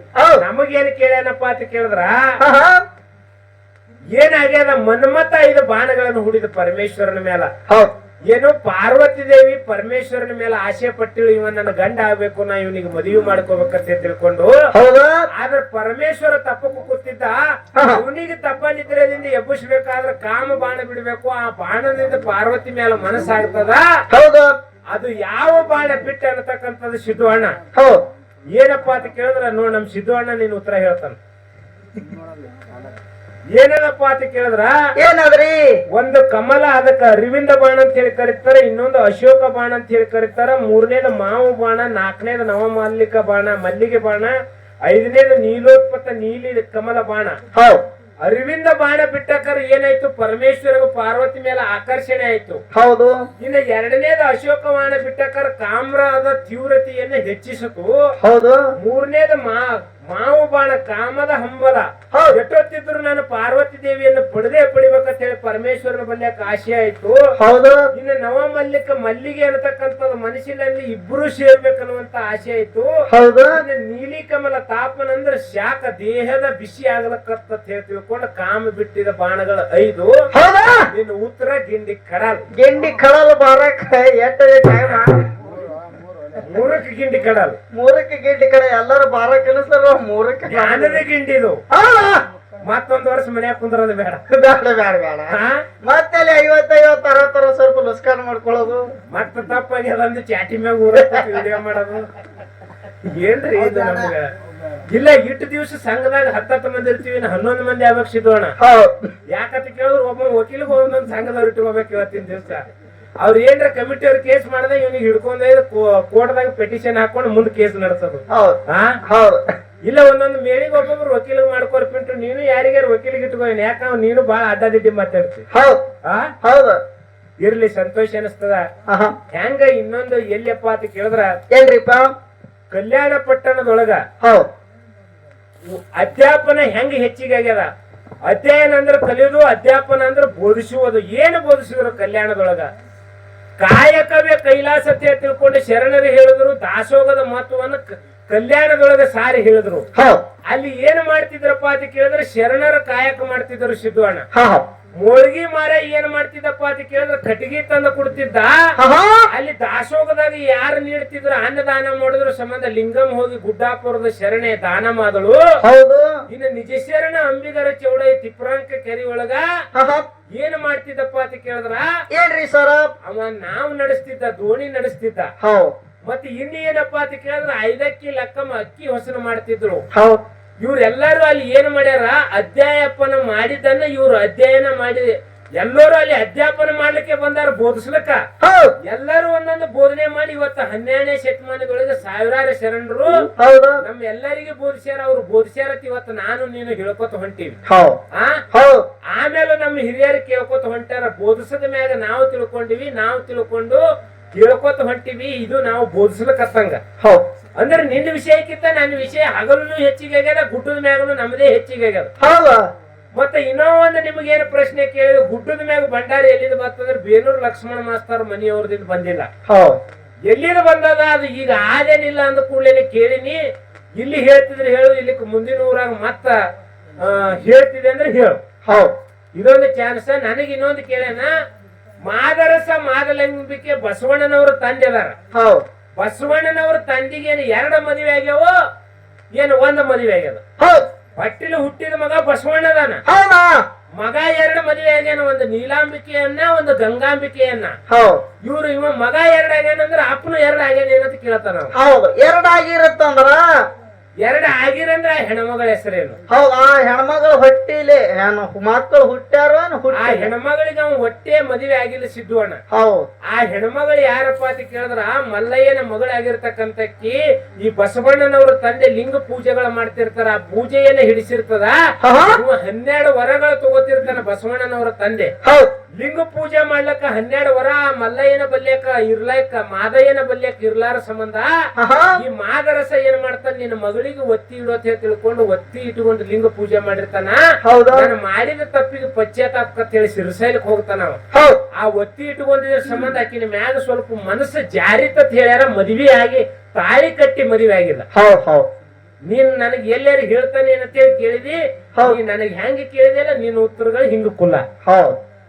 S1: ನಮಗೇನು ಕೇಳ್ಯಾನಪ್ಪ ಅಂತ ಕೇಳಿದ್ರ ಏನಾಗ್ಯದ ಮನ್ಮತ 5 ಬಾಣಗಳನ್ನು ಹುಡಿದ ಪರಮೇಶ್ವರನ ಮೇಲ. ಏನೋ ಪಾರ್ವತಿ ದೇವಿ ಪರಮೇಶ್ವರನ ಮೇಲೆ ಆಸೆ ಪಟ್ಟಿಳು, ಇವ ನನ್ನ ಗಂಡ ಆಗ್ಬೇಕು, ನಾ ಇವನಿಗೆ ಮದುವೆ ಮಾಡ್ಕೋಬೇಕಂತ ತಿಳ್ಕೊಂಡು. ಆದ್ರೆ ಪರಮೇಶ್ವರ ತಪ್ಪಕ್ಕೂ ಕೂತಿದ್ದ. ಅವನಿಗೆ ತಪ್ಪನಿದ್ರದಿಂದ ಎಬ್ಬಿಸ್ಬೇಕಾದ್ರೆ ಕಾಮ ಬಾಣ ಬಿಡ್ಬೇಕು. ಆ ಬಾಣದಿಂದ ಪಾರ್ವತಿ ಮೇಲೆ ಮನಸ್ಸಾಗ್ತದ. ಅದು ಯಾವ ಬಾಣ ಬಿಟ್ಟು ಅನ್ನತಕ್ಕಂಥದ್ದು ಸಿದ್ದು ಅಣ್ಣ. ಏನಪ್ಪಾ ಅಂತ ಕೇಳಿದ್ರ ನೋಡ್ ನಮ್ ಸಿದ್ದು ಅಣ್ಣ ನೀನ್ ಉತ್ತರ ಹೇಳ್ತಾನ. ಏನದಪ್ಪ ಅಂತ ಕೇಳಿದ್ರ
S2: ಏನಾದ್ರಿ?
S1: ಒಂದು ಕಮಲ, ಅದಕ್ಕ ಅರಿವಿಂದ ಬಾಣ ಅಂತ ಹೇಳಿ ಕರೀತಾರ. ಇನ್ನೊಂದು ಅಶೋಕ ಬಾಣ ಅಂತ ಹೇಳಿ ಕರೀತಾರ. 3ನೇದು ಮಾವು ಬಾಣ, 4ನೇದು ನವಮಲ್ಲಿಕ ಬಾಣ ಮಲ್ಲಿಗೆ ಬಾಣ, 5ನೇದು ನೀಲೋತ್ಪತ್ತ ನೀಲಿ ಕಮಲ ಬಾಣ. ಅರಿವಿಂದ ಬಾಣ ಬಿಟ್ಟಕ್ಕರ ಏನಾಯ್ತು, ಪರಮೇಶ್ವರಗ ಪಾರ್ವತಿ ಮೇಲೆ ಆಕರ್ಷಣೆ ಆಯ್ತು.
S2: ಹೌದು.
S1: ಇನ್ನು ಎರಡನೇದು ಅಶೋಕ ಬಾಣ ಬಿಟ್ಟಕ್ಕರ ಕಾಮ್ರದ ತೀವ್ರತೆಯನ್ನು ಹೆಚ್ಚಿಸಿತು.
S2: ಹೌದು.
S1: ಮೂರನೇದು ಮಾವು ಬಾಣ ಕಾಮದ ಹಂಬಲ.
S2: ಹೌದು.
S1: ಎಷ್ಟೊತ್ತಿದ್ರು ನಾನು ಪಾರ್ವತಿ ದೇವಿಯನ್ನು ಪಡಿಬೇಕಂತ ಹೇಳಿ ಪರಮೇಶ್ವರನ ಬಲ್ಯಕ್ಕೆ ಆಸೆ ಆಯ್ತು.
S2: ಹೌದು.
S1: ಇನ್ನು ನವ ಮಲ್ಲಿಗೆ ಅನ್ನತಕ್ಕಂಥದ್ದು ಮನಸ್ಸಿನಲ್ಲಿ ಇಬ್ರು ಸೇರ್ಬೇಕನ್ನುವಂತ ಆಸೆ ಆಯ್ತು.
S2: ಹೌದು.
S1: ಇನ್ನು ನೀಲಿ ಕಮಲ ತಾಪನ ಅಂದ್ರೆ ಶಾಖ ದೇಹದ ಬಿಸಿ ಆಗ್ಲಕ್ಕಂತ ತಿಳ್ಕೊಂಡು ಕಾಮ ಬಿಟ್ಟಿದ ಬಾಣಗಳು 5.
S2: ಹೌದಾ.
S1: ಇನ್ನು ಉತ್ತರ ಗಿಂಡಿ ಕಡಲ್.
S2: ಗಿಂಡಿ ಕಡಲ್ ಬಾರಕ್ ಎಷ್ಟು ಟೈಮ್?
S1: 3ಕ್ಕೆ ಗಿಂಡಿ ಕಡಲ್.
S2: 3ಕ್ಕೆ ಗಿಂಡಿ ಕಡೆ ಎಲ್ಲರೂ ಬಾರಕ್ ಅನಿಸ್ತಾರ. 3ಕ್ಕೆ
S1: ಜ್ಞಾನದ ಗಿಂಡಿದು. ಮತ್ತೊಂದು ವರ್ಷ ಮನ್ಯಾಗ ಕುಂದ್ರದ ಬೇಡ.
S2: ಬೇಡ ಬೇಡ ಬೇಡ. ಮತ್ತೆ 50-50 ಸ್ವಲ್ಪ ಲುಸ್ಕಾನ್ ಮಾಡ್ಕೊಳ್ಳೋದು.
S1: ಮತ್ತ ತಪ್ಪಾಗ್ಯದ ಅಂದ್ ಚಾಟಿ ಮ್ಯಾಗ ಊರ ವಿಡಿಯೋ ಮಾಡೋದು ಏನ್ರಿ ಇದು ನಮ್ಗ? ಇಲ್ಲ, ಇಟ್ಟು ದಿವಸ ಸಂಘದಾಗ 10 ಮಂದಿ ಇರ್ತೀವಿ, 11 ಮಂದಿ ಆಗ್ಬೇಕು ಸಿದ್ದೋಣ. ಯಾಕಂತ ಕೇಳಿದ್ರು ಒಬ್ಬ ವಕೀಲಿಗೆ ಒಂದೊಂದು ಸಂಘದವ್ರು ಇಟ್ಕೋಬೇಕು ಇವತ್ತಿನ ದಿವಸ. ಅವ್ರ ಏನ್ರ ಕಮಿಟಿ ಅವ್ರ ಕೇಸ್ ಮಾಡಿದ್ರೆ ಇವ್ನಿಗೆ ಹಿಡ್ಕೊಂಡ್ ಕೋರ್ಟ್ದಾಗ ಪೆಟಿಷನ್ ಹಾಕೊಂಡು ಮುಂದೆ ಕೇಸ್ ನಡೆಸೋದು. ಇಲ್ಲ, ಒಂದೊಂದು ಮೇಳಿಗೆ ಒಬ್ಬೊಬ್ರು ವಕೀಲಿಗೆ ಮಾಡ್ಕೊರ್ಬಿಟ್ಟು ನೀನು ಯಾರಿಗಾರು ವಕೀಲಿಗೆ ಇಟ್ಕೋ, ಯಾಕಂದ್ರೆ ನೀನು ಬಾಳ ಅಡ್ಡಾದಿಡ್ಡಿ ಮಾತಾಡ್ತಿ. ಇರ್ಲಿ, ಸಂತೋಷ ಅನಿಸ್ತದ. ಹೆಂಗ ಇನ್ನೊಂದು ಎಲ್ಲಿಯಪ್ಪ ಅಂತ ಕೇಳಿದ್ರ
S2: ಏನ್ರಿಪ್ಪ,
S1: ಕಲ್ಯಾಣ ಪಟ್ಟಣದೊಳಗ ಅಧ್ಯಾಪನ ಹೆಂಗ ಹೆಚ್ಚಿಗೆ ಆಗ್ಯದ. ಅಧ್ಯಯನ ಅಂದ್ರೆ ಕಲಿಯೋದು, ಅಧ್ಯಾಪನ ಅಂದ್ರೆ ಬೋಧಿಸುವುದು. ಏನು ಬೋಧಿಸಿದ್ರು ಕಲ್ಯಾಣದೊಳಗ? ಕಾಯಕವೇ ಕೈಲಾಸತೆ ತಿಳ್ಕೊಂಡು ಶರಣರು ಹೇಳಿದ್ರು. ದಾಸೋಗದ ಮಹತ್ವವನ್ನು ಕಲ್ಯಾಣದೊಳಗ ಸಾರಿ ಹೇಳಿದ್ರು. ಅಲ್ಲಿ ಏನು ಮಾಡ್ತಿದ್ರಪ್ಪ ಅಂತ ಕೇಳಿದ್ರೆ ಶರಣರ ಕಾಯಕ ಮಾಡ್ತಿದ್ರು ಸಿದ್ದಣ್ಣ. ಮೋಳ್ಗಿ ಮಾರ ಏನ್ ಮಾಡ್ತಿದ್ದಪ್ಪ ಅಂತ ಕೇಳಿದ್ರೆ ಕಟ್ಟಿಗೆ ತಂದು ಕೊಡ್ತಿದ್ದ. ಅಲ್ಲಿ ದಾಸೋಗದಾಗ ಯಾರು ನೀಡ್ತಿದ್ರು ಅನ್ನದಾನ ಮಾಡಿದ್ರು ಸಂಬಂಧ ಲಿಂಗಂ ಹೋಗಿ ಗುಡ್ಡಾಪುರದ ಶರಣೆ ದಾನ ಮಾಡಲು. ಇನ್ನು ನಿಜ ಶರಣ ಅಂಬಿಗರ ಚೌಡ ತಿಪ್ರಾಂಕ ಕೆರೆ ಒಳಗ ಏನ್ ಮಾಡ್ತಿದ್ದಪ್ಪ ಅಂತ ಕೇಳಿದ್ರ
S2: ಏನ್ರಿ ಸರ,
S1: ಅವ ನಾವು ನಡೆಸ್ತಿದ್ದ, ದೋಣಿ ನಡೆಸ್ತಿದ್ದ. ಮತ್ತೆ ಇನ್ನು ಏನಪ್ಪಾ ಅಂತ ಕೇಳಿದ್ರ 5 ಲಕ್ಕಮ್ಮ ಅಕ್ಕಿ ಹೊಸನ ಮಾಡ್ತಿದ್ರು. ಇವ್ರೆಲ್ಲಾರು ಅಲ್ಲಿ ಏನ್ ಮಾಡ್ಯಾರ, ಅಧ್ಯಾಯಪನ ಮಾಡಿದ್ದನ್ನ ಇವ್ರು ಅಧ್ಯಯನ ಮಾಡಿ ಎಲ್ಲರೂ ಅಲ್ಲಿ ಅಧ್ಯಾಪನ ಮಾಡ್ಲಿಕ್ಕೆ ಬಂದಾರ, ಬೋಧಿಸ್ಲಕ್ಕ. ಎಲ್ಲರೂ ಒಂದೊಂದು ಬೋಧನೆ ಮಾಡಿ ಇವತ್ತು 12ನೇ ಶತಮಾನದೊಳಗೆ ಸಾವಿರಾರು ಶರಣರು ನಮ್ ಎಲ್ಲರಿಗೆ ಬೋಧಿಸ್ಯಾರ. ಅವ್ರು ಬೋಧಿಸ್ಯಾರ ಇವತ್ತು ನಾನು ನೀನು ಹೇಳ್ಕೊತ ಹೊಂಟಿವಿ. ಆಮೇಲೆ ನಮ್ಮ ಹಿರಿಯರು ಕೇಳ್ಕೊತ ಹೊಂಟಾರ. ಬೋಧಿಸದ ಮ್ಯಾಗ ನಾವು ತಿಳ್ಕೊಂಡಿವಿ, ನಾವು ತಿಳ್ಕೊಂಡು ಹೇಳ್ಕೊತ ಹೊಂಟಿವಿ. ಇದು ನಾವು ಬೋಧಿಸ್ಲಕತ್ತಂಗ. ಅಂದ್ರೆ ನಿನ್ನ ವಿಷಯಕ್ಕಿಂತ ನನ್ನ ವಿಷಯ ಹಗಲು ಹೆಚ್ಚಿಗೆ ಆಗ್ಯದ, ಗುಡ್ಡದ ಮ್ಯಾಗನು ನಮ್ಮದೇ ಹೆಚ್ಚಿಗೆ ಆಗ್ಯದ. ಮತ್ತೆ ಇನ್ನೂ ಒಂದು ನಿಮಗೇನು ಪ್ರಶ್ನೆ ಕೇಳಿದ್ರು, ಗುಡ್ಡದ ಮ್ಯಾಗ ಭಂಡಾರಿ ಎಲ್ಲಿಂದ ಬರ್ತಂದ್ರೆ ಬೇಲೂರು ಲಕ್ಷ್ಮಣ ಮಾಸ್ತರ್ ಮನೆಯವ್ರದಿಂದ ಬಂದಿಲ್ಲ. ಎಲ್ಲಿಂದ ಬಂದದ ಅದು ಈಗ ಆದೇನಿಲ್ಲ ಅಂದ ಕೂಡಲೇ ಕೇಳಿನಿ. ಇಲ್ಲಿ ಹೇಳ್ತಿದ್ರೆ ಹೇಳು, ಇಲ್ಲಿ ಮುಂದಿನ ಊರಾಗ ಮತ್ತ ಹೇಳ್ತಿದೆ ಅಂದ್ರೆ ಹೇಳು. ಇದೊಂದು ಚಾನ್ಸ್. ನನಗೆ ಇನ್ನೊಂದು ಕೇಳೇನ, ಮಾದರಸ ಮಾದಲಂಬಿಕೆ ಬಸವಣ್ಣನವ್ರ ತಂದೆ ಅದಾರ. ಬಸವಣ್ಣನವ್ರ ತಂದೆಗೆ ಏನು 2 ಮದುವೆ ಆಗ್ಯಾವ, ಏನು 1 ಮದುವೆ ಆಗ್ಯದ? ಹೊಟ್ಟಿಲು ಹುಟ್ಟಿದ ಮಗ ಬಸವಣ್ಣದಾನ. ಮಗ 2 ಮದುವೆ ಆಗ್ಯಾನ, ಒಂದು ನೀಲಾಂಬಿಕೆಯನ್ನ, ಒಂದು ಗಂಗಾಂಬಿಕೆಯನ್ನ. ಇವ ಮಗ 2 ಆಗ್ಯಾನಂದ್ರ ಅಪ್ಪನು 2 ಆಗ್ಯಾನ ಏನಂತ ಕೇಳ್ತಾನ.
S2: 2 ಆಗಿರತ್ತಂದ್ರ
S1: 2 ಆಗಿರಂದ್ರ ಹೆಣ್ಮಗಳ ಹೆಸರೇನು?
S2: ಹೆಣ್ಮಗಳು ಹೊಟ್ಟಿಲಿ ಮಕ್ಕಳು ಹುಟ್ಟ್ಯಾರ.
S1: ಆ ಹೆಣ್ಮಗಳಿಗೆ ಅವ ಹೊಟ್ಟೆ ಮದುವೆ ಆಗಿಲ್ಲ ಸಿದ್ದಣ್ಣ. ಆ ಹೆಣ್ಮಗಳು ಯಾರಪ್ಪ ಅಂತ ಕೇಳಿದ್ರ ಮಲ್ಲಯ್ಯನ ಮಗಳಾಗಿರ್ತಕ್ಕಂಥಕ್ಕಿ. ಈ ಬಸವಣ್ಣನವ್ರ ತಂದೆ ಲಿಂಗ ಪೂಜೆಗಳ ಮಾಡ್ತಿರ್ತಾರ, ಆ ಪೂಜೆಯನ್ನ ಹಿಡಿಸಿರ್ತದ. 12 ವರಗಳು ತಗೋತಿರ್ತಾನ ಬಸವಣ್ಣನವ್ರ ತಂದೆ. ಲಿಂಗ ಪೂಜೆ ಮಾಡ್ಲಕ್ಕ 12 ವರ ಮಲ್ಲಯ್ಯನ ಬಲ್ಯಕ ಇರ್ಲಾಕ, ಮಾದಯ್ಯನ ಬಲ್ಯಕ ಇರ್ಲಾರ ಸಂಬಂಧ ಈ ಮಾದರಸ ಏನ್ ಮಾಡ್ತಾನ, ನಿನ್ನ ಮಗಳಿಗೆ ಒತ್ತಿ ಇಡೋತ್ ತಿಳ್ಕೊಂಡು ಒತ್ತಿ ಇಟ್ಕೊಂಡು ಲಿಂಗ ಪೂಜೆ ಮಾಡಿರ್ತಾನ. ನಾನು ಮಾಡಿದ ತಪ್ಪಿಗೆ ಪಶ್ಚಾತ್ತಾಪ ಅಂತ ಹೇಳಿ ಸಿರಸೈಲಕ್ ಹೋಗ್ತಾನ. ಆ ಒತ್ತಿ ಇಟ್ಕೊಂಡಿದ್ರ ಸಂಬಂಧ ಆಕಿನ ಮ್ಯಾಗ ಸ್ವಲ್ಪ ಮನಸ್ಸು ಜಾರಿತ ಹೇಳ್ಯಾರ. ಮದ್ವಿ ಆಗಿ ತಾಳಿ ಕಟ್ಟಿ ಮದುವೆ ಆಗಿಲ್ಲ. ನೀನ್ ನನಗೆ ಎಲ್ಲಾರು ಹೇಳ್ತಾನೆ ಏನಂತೇಳಿ ಕೇಳಿದಿ. ನನಗೆ ಹೆಂಗ ಕೇಳಿದೆಲ್ಲ ನಿನ್ನ ಉತ್ತರಗಳು ಹಿಂಗ ಕುಲ್ಲ.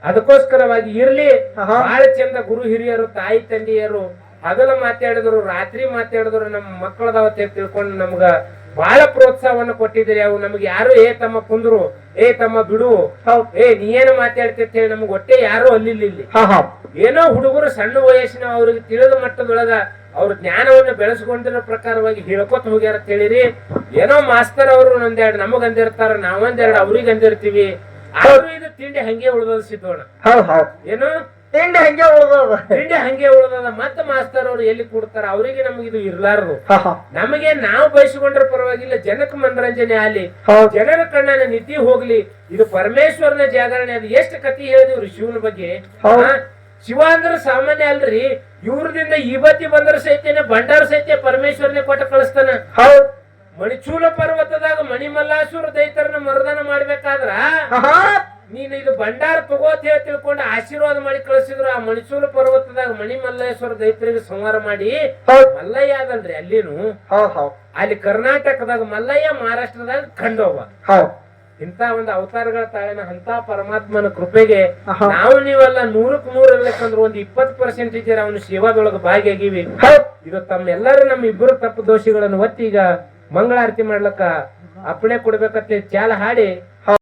S1: ಅದಕ್ಕೋಸ್ಕರವಾಗಿ ಇರ್ಲಿ, ಬಹಳ ಚಂದ ಗುರು ಹಿರಿಯರು, ತಾಯಿ ತಂದೆಯರು ಹಗಲ ಮಾತಾಡಿದ್ರು, ರಾತ್ರಿ ಮಾತಾಡಿದ್ರು, ನಮ್ಮ ಮಕ್ಕಳದಾವತ್ತೆ ತಿಳ್ಕೊಂಡು ನಮ್ಗ ಬಹಳ ಪ್ರೋತ್ಸಾಹವನ್ನು ಕೊಟ್ಟಿದ್ರಿ. ಅವು ನಮ್ಗೆ ಯಾರು ತಮ್ಮ ಕುಂದ್ರು, ತಮ್ಮ ಬಿಡು, ನೀ ಏನು ಮಾತಾಡ್ತಿ ಹೇಳಿ ನಮ್ಗೆ ಒಟ್ಟೆ ಯಾರು ಅಲ್ಲಿ ಏನೋ ಹುಡುಗರು ಸಣ್ಣ ವಯಸ್ಸಿನ ಅವ್ರಿಗೆ ತಿಳಿದ ಮಟ್ಟದೊಳಗ ಅವ್ರ ಜ್ಞಾನವನ್ನು ಬೆಳೆಸ್ಕೊಂಡಿರೋ ಪ್ರಕಾರವಾಗಿ ಹೇಳ್ಕೊತ ಹೋಗ್ಯಾರ ಅಂತ ಹೇಳಿರಿ. ಏನೋ ಮಾಸ್ತರ್ ಅವರು ಒಂದೆರಡು ನಮಗ್ ಅಂದಿರ್ತಾರ, ನಾವೊಂದೆರಡು ಅವ್ರಿಗೆ ಅಂದಿರ್ತೀವಿ. ಆದ್ರೂ ಇದು ತಿಂಡಿ ಹಂಗೆ ಉಳ್ದೋದ್ ಸಿದ್ದೋಣ. ಏನು
S2: ತಿಂಡಿ ಹಂಗೆ ಉಳ್ದದ
S1: ತಿಂಡಿ ಹಂಗೆ ಉಳ್ದದ ಮತ್ತ ಮಾಸ್ತರ್ ಅವ್ರು ಎಲ್ಲಿ ಕೊಡ್ತಾರ ಅವ್ರಿಗೆ ನಮ್ಗೆ ಇದು ಇರ್ಲಾರ್ದು
S2: ಹಾ ಹಾ
S1: ನಮಗೆ ನಾವು ಬಯಸಿಕೊಂಡ್ರೆ ಪರವಾಗಿಲ್ಲ ಜನಕ್ಕೆ ಮನರಂಜನೆ ಆಗ್ಲಿ
S2: ಹೌದು
S1: ಜನರ ಕಣ್ಣನ ನಿಧಿ ಹೋಗ್ಲಿ ಇದು ಪರಮೇಶ್ವರನ ಜಾಗರಣೆ ಅದು ಎಷ್ಟು ಕತಿ ಹೇಳಿದ್ರಿ ಶಿವನ ಬಗ್ಗೆ
S2: ಹೌದು.
S1: ಆ, ಶಿವ ಅಂದ್ರ ಸಾಮಾನ್ಯ ಅಲ್ರಿ ಇವ್ರದಿಂದ ಇವತ್ತಿ ಬಂದ್ರ ಸಹಿತನೆ ಭಂಡಾರ ಸಹಿತ ಪರಮೇಶ್ವರನೇ ಕೊಟ್ಟ ಕಳಿಸ್ತಾನ
S2: ಹೌದು
S1: ಮಣಿಚೂಲ ಪರ್ವತದಾಗ ಮಣಿಮಲ್ಲಾಸುರ ದೈತರನ್ನ ಮರ್ದನ ಮಾಡ್ಬೇಕಾದ್ರ
S2: ಆಹಾ
S1: ನೀನು ಇದು ಭಂಡಾರ ತಗೋತ್ ಹೇಳಿ ತಿಳ್ಕೊಂಡು ಆಶೀರ್ವಾದ ಮಾಡಿ ಕಳಿಸಿದ್ರು ಆ ಮಣಿಚೂಲ ಪರ್ವತದಾಗ ಮಣಿಮಲ್ಲೇಶ್ವರ ದೈತರಿಗೆ ಸಂಹಾರ ಮಾಡಿ
S2: ಹೌದು
S1: ಮಲ್ಲಯ್ಯ ಅದಲ್ರಿ ಅಲ್ಲಿನು
S2: ಹೌದು ಹೌದು
S1: ಅಲ್ಲಿ ಕರ್ನಾಟಕದಾಗ ಮಲ್ಲಯ್ಯ ಮಹಾರಾಷ್ಟ್ರದಾಗ ಖಂಡೋವ
S2: ಹೌದು
S1: ಇಂತ ಒಂದು ಅವತಾರಗಳ ತಾಳಿನ ಅಂತ ಪರಮಾತ್ಮನ ಕೃಪೆಗೆ
S2: ಆಹಾ.
S1: ನಾವು ನೀವೆಲ್ಲ 100ಕ್ಕೆ 100 ಇರ್ಬೇಕಂದ್ರೆ ಒಂದು 20% ಅವನು ಸೇವಾದೊಳಗೆ ಭಾಗಿಯಾಗಿವಿ
S2: ಹೌದು
S1: ಇದು ತಮ್ಮೆಲ್ಲರೂ ನಮ್ಮ ಇಬ್ಬರು ತಪ್ಪು ದೋಷಿಗಳನ್ನು ಒತ್ತಿ ಈಗ ಮಂಗಳಾರತಿ ಮಾಡ್ಲಕ್ಕ ಅಪ್ಪಣೆ ಕೊಡ್ಬೇಕಂತ ಚಾಲ ಹಾಡಿ